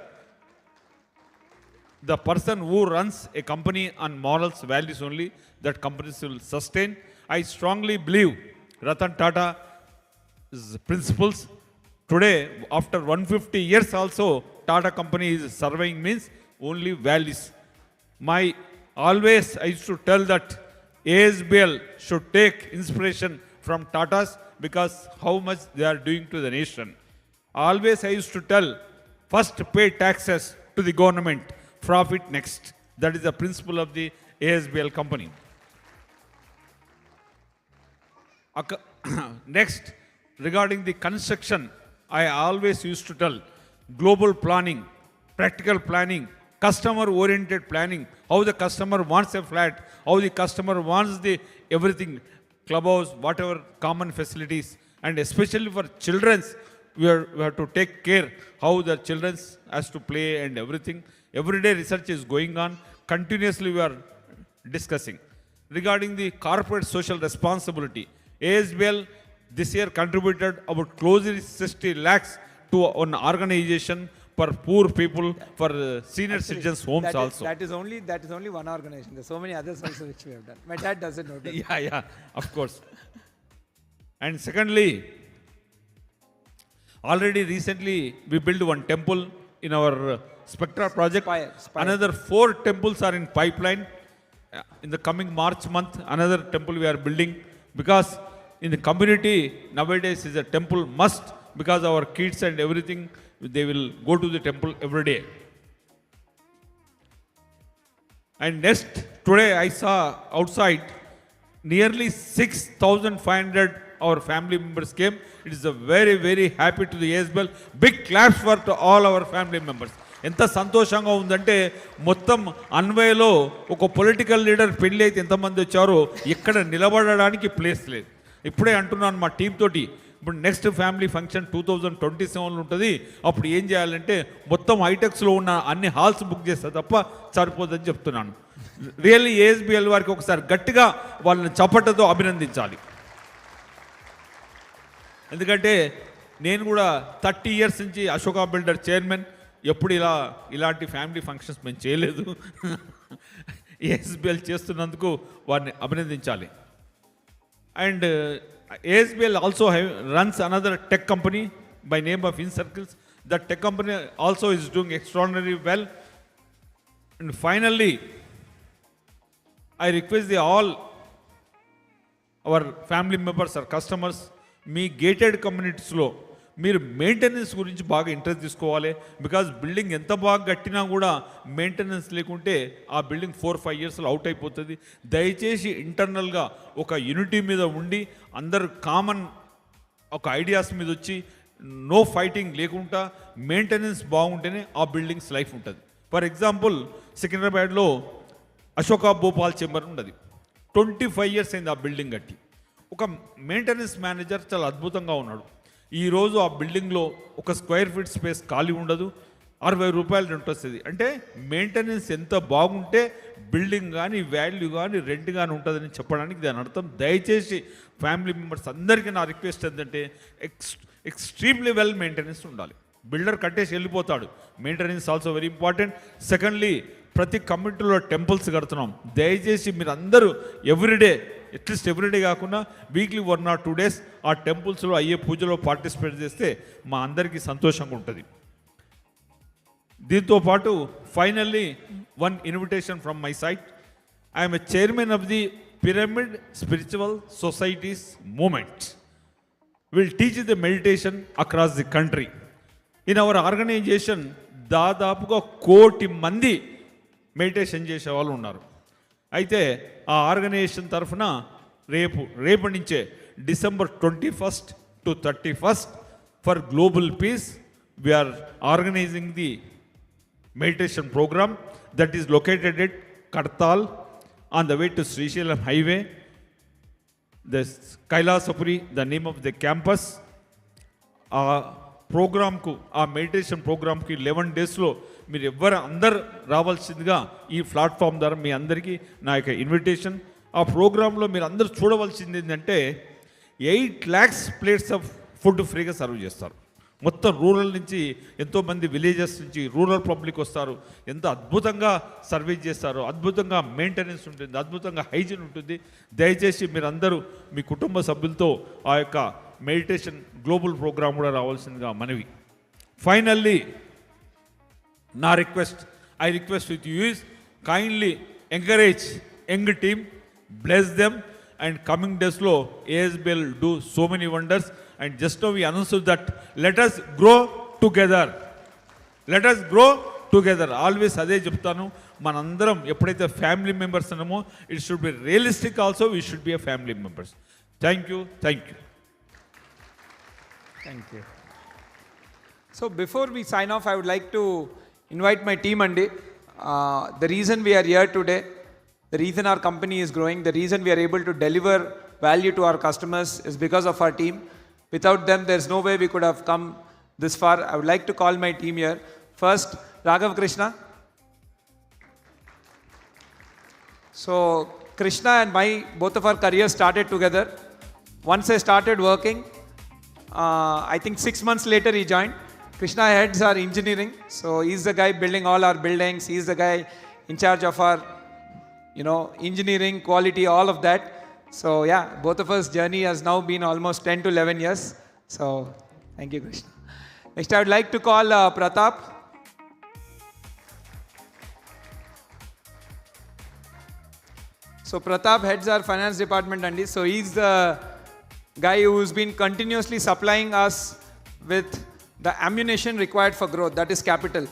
the person who runs a company on morals, values only, that companies will sustain. I strongly believe Ratan Tata's principles. Today, after 150 years also, Tata company is surveying means only values. I used to tell that ASBL should take inspiration from from Tatas because how much they are doing to the nation. Always I used to tell, first pay taxes to the government, profit next. That is the principle of the ASBL company. Next, regarding the construction, I always used to tell global planning, practical planning, customer-oriented planning, how the customer wants a flat, how the customer wants the everything, clubhouse, whatever common facilities, and especially for children's, we have to take care how the children has to play and everything. Every day research is going on. Continuously we are discussing. Regarding the corporate social responsibility, ASBL this year contributed about closely 60 lakhs to an organization for poor people, for senior citizens' homes also. That is only one organization. There's so many others also which we have done. My dad doesn't know that. Yeah, of course. And secondly, already recently we built one temple in our Spectra project. Spire. Another 4 temples are in pipeline. In the coming March month, another temple we are building, because in the community nowadays is a temple must, because our kids and everything, they will go to the temple every day. And next, today I saw outside nearly 6,500 our family members came. It is a very, very happy to the ASBL. Big claps for to all our family members. ఎంత సంతోషంగా ఉందంటే మొత్తం అన్వయలో ఒక political leader పెళ్ళి అయితే ఎంతమంది వచ్చారో ఇక్కడ నిలబడడానికి ప్లేస్ లేదు. ఇప్పుడే అంటున్నాను మా టీం తోటి, ఇప్పుడు నెక్స్ట్ ఫ్యామిలీ ఫంక్షన్ 2027 ఉంటుంది. అప్పుడు ఏం చేయాలంటే మొత్తం హైటెక్స్లో ఉన్న అన్ని హాల్స్ బుక్ చేస్తే తప్ప సరిపోదని చెప్తున్నాను. రియల్లీ ఏఎస్బిఎల్ వారికి ఒకసారి గట్టిగా వాళ్ళని చప్పటతో అభినందించాలి. ఎందుకంటే నేను కూడా 30 years నుంచి అశోకా బిల్డర్ చైర్మన్, ఎప్పుడు ఇలాంటి ఫ్యామిలీ ఫంక్షన్స్ మేము చేయలేదు. ఏఎస్బిఎల్ చేస్తున్నందుకు వారిని అభినందించాలి. And ASBL also runs another tech company by name of InCircles. That tech company also is doing extraordinarily well. And finally, I request all our family members or customers, మీ gated కమ్యూనిటీస్లో మీరు maintenance గురించి బాగా interest తీసుకోవాలి. Because building ఎంత బాగా కట్టినా కూడా మెయింటెనెన్స్ లేకుంటే ఆ బిల్డింగ్ 4-5 yearsలో అవుట్ అయిపోతుంది. దయచేసి ఇంటర్నల్గా ఒక యూనిటీ మీద ఉండి అందరు కామన్ ఒక ఐడియాస్ మీద వచ్చి నో ఫైటింగ్ లేకుండా మెయింటెనెన్స్ బాగుంటేనే ఆ బిల్డింగ్స్ లైఫ్ ఉంటుంది. ఫర్ ఎగ్జాంపుల్ సికింద్రాబాద్లో అశోకా భోపాల్ చేంబర్ ఉన్నది. 25 years అయింది ఆ బిల్డింగ్ కట్టి. ఒక మెయింటెనెన్స్ మేనేజర్ చాలా అద్భుతంగా ఉన్నాడు. ఈరోజు ఆ బిల్డింగ్లో ఒక స్క్వేర్ ఫీట్ స్పేస్ ఖాళీ ఉండదు, 60 రూపాయలు రెంట్ వస్తుంది. అంటే మెయింటెనెన్స్ ఎంత బాగుంటే బిల్డింగ్ కానీ వాల్యూ కానీ రెంట్ కానీ ఉంటుందని చెప్పడానికి దాని అర్థం. దయచేసి ఫ్యామిలీ మెంబర్స్ అందరికీ నా రిక్వెస్ట్ ఏంటంటే ఎక్స్ట్రీమ్లీ వెల్ మెయింటెనెన్స్ ఉండాలి. బిల్డర్ కట్టేసి వెళ్ళిపోతాడు, maintenance also very important. Secondly, ప్రతి కమ్యూనిటీలో టెంపుల్స్ కడుతున్నాం. దయచేసి మీరు అందరూ ఎవ్రీడే, అట్లీస్ట్ ఎవ్రీడే కాకుండా వీక్లీ 1 or 2 days ఆ టెంపుల్స్లో అయ్యే పూజలో పార్టిసిపేట్ చేస్తే మా అందరికీ సంతోషంగా ఉంటుంది. దీంతో పాటు finally one invitation from my side. I'm a chairman of the Pyramid Spiritual Societies Movement. Will teach the meditation across the country. In our organization దాదాపుగా 1 కోటి మంది మెడిటేషన్ చేసే వాళ్ళు ఉన్నారు. అయితే ఆ ఆర్గనైజేషన్ తరఫున రేపటి నుంచే December 21st to 31st for global peace we are organizing the meditation program that is located at Kartal on the way to Srisailam highway. The Kailasapuri, the name of the campus. ప్రోగ్రామ్కు, ఆ meditation ప్రోగ్రామ్కి 11 daysలో మీరు ఎవ్వరు అందరు రావాల్సిందిగా ఈ platform ద్వారా మీ అందరికీ నా యొక్క ఇన్విటేషన్. ఆ ప్రోగ్రాంలో మీరు అందరూ చూడవలసింది ఏంటంటే 8 lakhs plates ఆఫ్ ఫుడ్ ఫ్రీగా సర్వ్ చేస్తారు. మొత్తం రూరల్ నుంచి ఎంతోమంది విలేజెస్ నుంచి రూరల్ పబ్లిక్ వస్తారు. ఎంత అద్భుతంగా సర్వీస్ చేస్తారో, అద్భుతంగా మెయింటెనెన్స్ ఉంటుంది, అద్భుతంగా హైజీన్ ఉంటుంది. దయచేసి మీరు అందరూ మీ కుటుంబ సభ్యులతో ఆ యొక్క మెడిటేషన్ గ్లోబల్ ప్రోగ్రామ్ కూడా రావాల్సిందిగా మనవి. ఫైనల్లీ నా request, I request with you is kindly encourage young team, bless them and coming days lo ASBL do so many wonders. And just now we announced that let us grow together. Let us grow together. Always అదే చెప్తాను, మనందరం ఎప్పుడైతే family members ఉన్నామో it should be realistic also, we should be a family members. Thank you. Thank you. So before we sign off, I would like to invite my team, Andy. The reason we are here today, the reason our company is growing, the reason we are able to deliver value to our customers is because of our team. Without them, there's no way we could have come this far. I would like to call my team here. First, Raghav Krishna. So Krishna and both of our careers started together. Once I started working, I think 6 months later he joined. Krishna heads our engineering. So he's the guy building all our buildings. He's the guy in charge of our, engineering, quality, all of that. So yeah, both of us journey has now been almost 10 to 11 years. So thank you, Krishna. Next, I would like to call Pratap. So Pratap heads our finance department, Andy. So he's the guy who's been continuously supplying us with the ammunition required for growth, that is capital.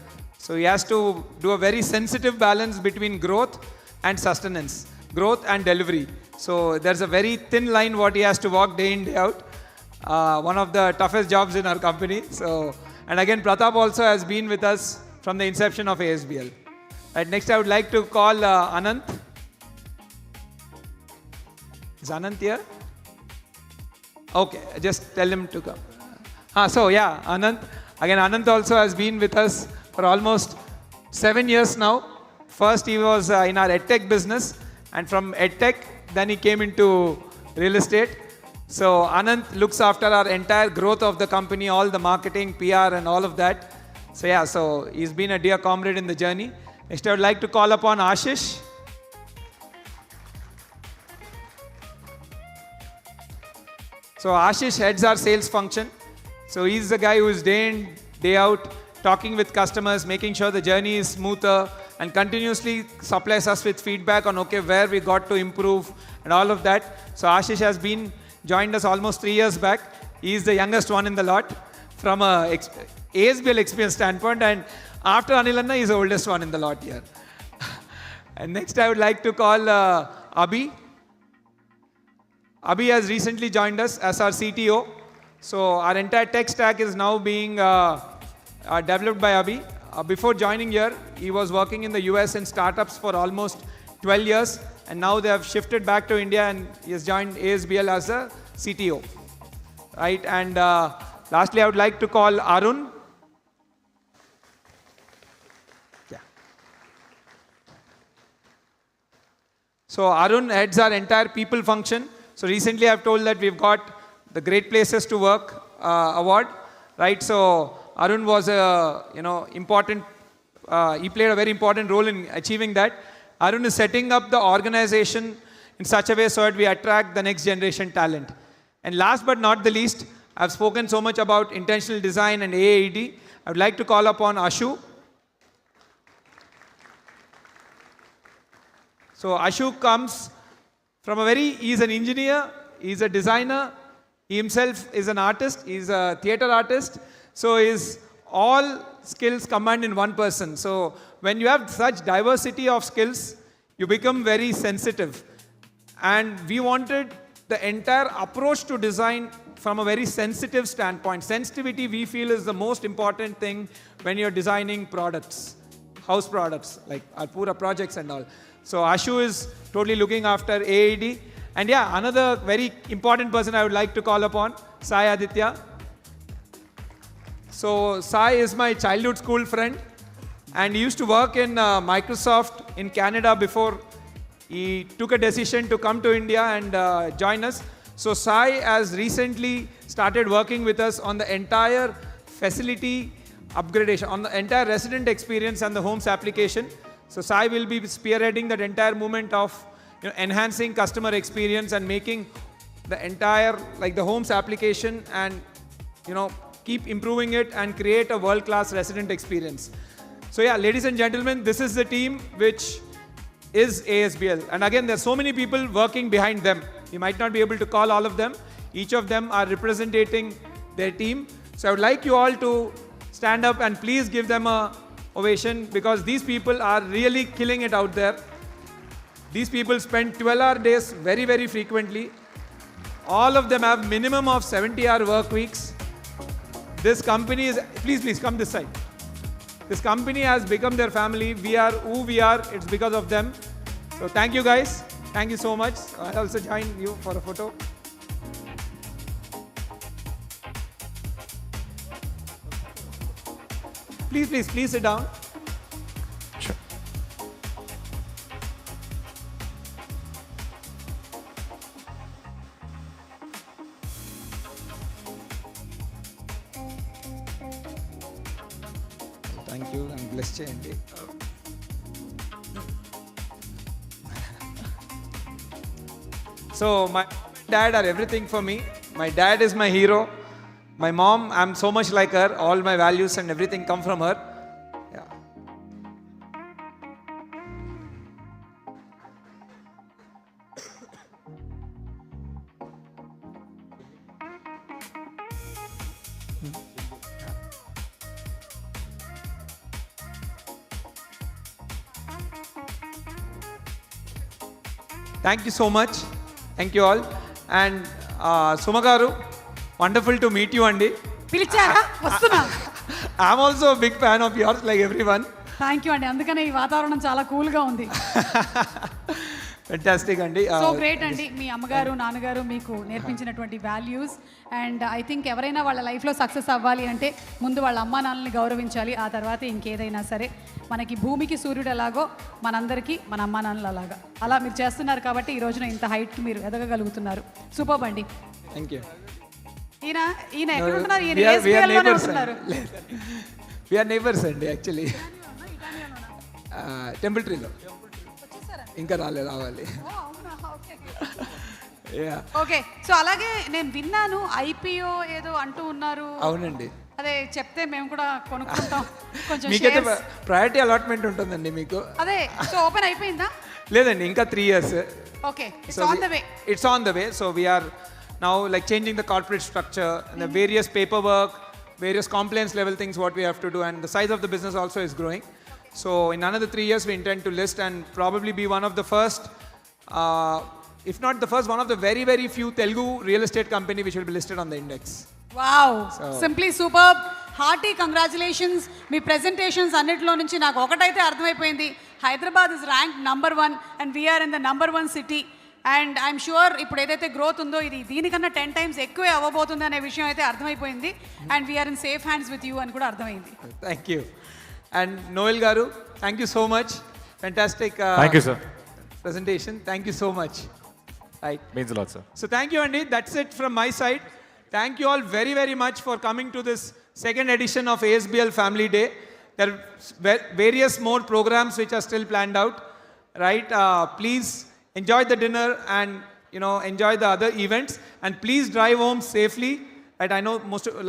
So he has to do a very sensitive balance between growth and sustenance, growth and delivery. So there's a very thin line what he has to walk day in, day out. One of the toughest jobs in our company. So, and again, Pratap also has been with us from the inception of ASBL. Right, next I would like to call Anant. Is Anant here? Okay, just tell him to come. So yeah, Anant. Again, Anant also has been with us for almost 7 years now. First he was in our EdTech business, and from EdTech, then he came into real estate. So Anant looks after our entire growth of the company, all the marketing, PR and all of that. So yeah, so he's been a dear comrade in the journey. Next I would like to call upon Ashish. So Ashish heads our sales function. So he's the guy who is day in, day out, talking with customers, making sure the journey is smoother, and continuously supplies us with feedback on where we got to improve and all of that. So Ashish has joined us almost 3 years back. He is the youngest one in the lot from a ASBL experience standpoint, and after Anilanna, he is the oldest one in the lot here. And next I would like to call Abhi. Abhi has recently joined us as our CTO. So our entire tech stack is now being developed by Abhi. Before joining here, he was working in the US in startups for almost 12 years, and now they have shifted back to India, and he has joined ASBL as a CTO. Right, and lastly, I would like to call Arun. Yeah. So Arun heads our entire people function. So recently I've told that we've got the Great Places to Work award, right? So Arun was important, he played a very important role in achieving that. Arun is setting up the organization in such a way so that we attract the next generation talent. And last but not the least, I've spoken so much about intentional design and AAED. I would like to call upon Ashu. So Ashu comes from he's an engineer, he's a designer, he himself is an artist, he's a theater artist. So his all skills combined in one person. So when you have such diversity of skills, you become very sensitive. And we wanted the entire approach to design from a very sensitive standpoint. Sensitivity, we feel, is the most important thing when you're designing products, house products, like our Pura projects and all. So Ashu is totally looking after AAD. And yeah, another very important person I would like to call upon, Sai Aditya. So Sai is my childhood school friend, and he used to work in Microsoft in Canada before he took a decision to come to India and join us. So Sai has recently started working with us on the entire facility upgradation, on the entire resident experience and the homes application. So Sai will be spearheading that entire movement of enhancing customer experience and making the entire, like the homes application, and keep improving it and create a world-class resident experience. So yeah, ladies and gentlemen, this is the team which is ASBL. And again, there's so many people working behind them. We might not be able to call all of them. Each of them are representing their team. So I would like you all to stand up and please give them a ovation, because these people are really killing it out there. These people spend 12-hour days very, very frequently. All of them have minimum of 70-hour work weeks. This company is, please come this side. This company has become their family. We are who we are. It's because of them. So thank you guys. Thank you so much. I'll also join you for a photo. Please sit down. Sure. Thank you. I'm blessed చేయండి. So my dad are everything for me. My dad is my hero. My mom, I'm so much like her. All my values and everything come from her. Yeah. Thank you so much. Thank you all. And Suma garu, wonderful to meet you, Andy. పిలిచారా వస్తున్నా. I'm also a big fan of yours, like everyone. Thank you అండి, అందుకనే ఈ వాతావరణం చాలా కూల్గా ఉంది. Fantastic, Andy. So great అండి, మీ అమ్మగారు నాన్నగారు మీకు నేర్పించినటువంటి వాల్యూస్. అండ్ ఐ థింక్ ఎవరైనా వాళ్ళ లైఫ్లో సక్సెస్ అవ్వాలి అంటే ముందు వాళ్ళ అమ్మా నాన్నల్ని గౌరవించాలి, ఆ తర్వాత ఇంకేదైనా సరే. మనకి భూమికి సూర్యుడు ఎలాగో మనందరికీ మన అమ్మా నాన్నలు అలాగా, అలా మీరు చేస్తున్నారు కాబట్టి ఈ రోజున ఇంత హైట్కి మీరు ఎదగగలుగుతున్నారు. సూపర్ అండి. Thank you. ఈయన ఎక్కడ ఉంటున్నారు? ఈయన ASBL లోనే ఉంటున్నారు. We are neighbors అండి యాక్చువల్లీ. టెంపుల్ ట్రీలో ఇంకా రావాలి. ఓకే, సో అలాగే నేను విన్నాను IPO ఏదో అంటూ ఉన్నారు. అవునండి, అదే చెప్తే మేము కూడా కొనుక్కుంటాం. కొంచెం మీకైతే ప్రయారిటీ అలాట్మెంట్ ఉంటుందండి మీకు. అదే, సో ఓపెన్ అయిపోయిందా? లేదండి, ఇంకా 3 years. Okay, it's on the way. It's on the way. So we are now like changing the corporate structure and the various paperwork, various compliance level things what we have to do, and the size of the business also is growing. So in another 3 years we intend to list and probably be one of the first, if not the first, one of the very, very few Telugu real estate company which will be listed on the index. Wow, simply superb. Hearty congratulations. మీ presentations అన్నిటిలో నుంచి నాకు ఒకటైతే అర్థమైపోయింది, Hyderabad is rank number 1 and we are in the number 1 city. And I'm sure ఇప్పుడు ఏదైతే growth ఉందో ఇది దీనికన్నా 10 times ఎక్కువే అవ్వబోతుంది అనే విషయం అయితే అర్థమైపోయింది. And we are in safe hands with you అని కూడా అర్థమైంది. Thank you. అండ్ నోయల్ గారు, thank you so much. Fantastic Thank you, sir. presentation. Thank you so much. Right. Means a lot, sir. So thank you, Andy. That's it from my side. Thank you all very, very much for coming to this second edition of ASBL Family Day. There are various more programs which are still planned out. Right. Please enjoy the dinner and enjoy the other events, and please drive home safely. Right. I know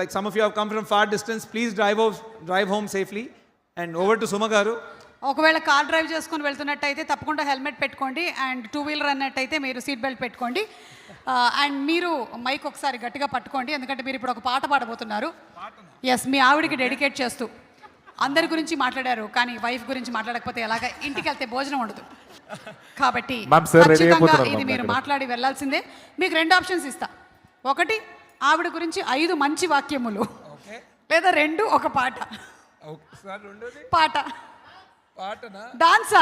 like some of you have come from far distance. Please drive home safely. And over to Suma garu. ఒకవేళ car drive చేసుకొని వెళ్తున్నట్టయితే తప్పకుండా helmet పెట్టుకోండి. And 2-wheeler అన్నట్టయితే మీరు seat belt పెట్టుకోండి. And మీరు mic ఒకసారి గట్టిగా పట్టుకోండి, ఎందుకంటే మీరు ఇప్పుడు ఒక పాట పాడబోతున్నారు. ఎస్, మీ ఆవిడికి డెడికేట్ చేస్తూ. అందరి గురించి మాట్లాడారు, కానీ వైఫ్ గురించి మాట్లాడకపోతే ఎలాగా? ఇంటికి వెళ్తే భోజనం ఉండదు. కాబట్టి ఖచ్చితంగా ఇది మీరు మాట్లాడి వెళ్ళాల్సిందే. మీకు 2 ఆప్షన్స్ ఇస్తా. ఒకటి, ఆవిడ గురించి 5 మంచి వాక్యములు, లేదా 2 ఒక పాట. పాట డాన్సా?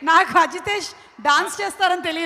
నాకు అజితేష్ డాన్స్ చేస్తారని తెలియదు.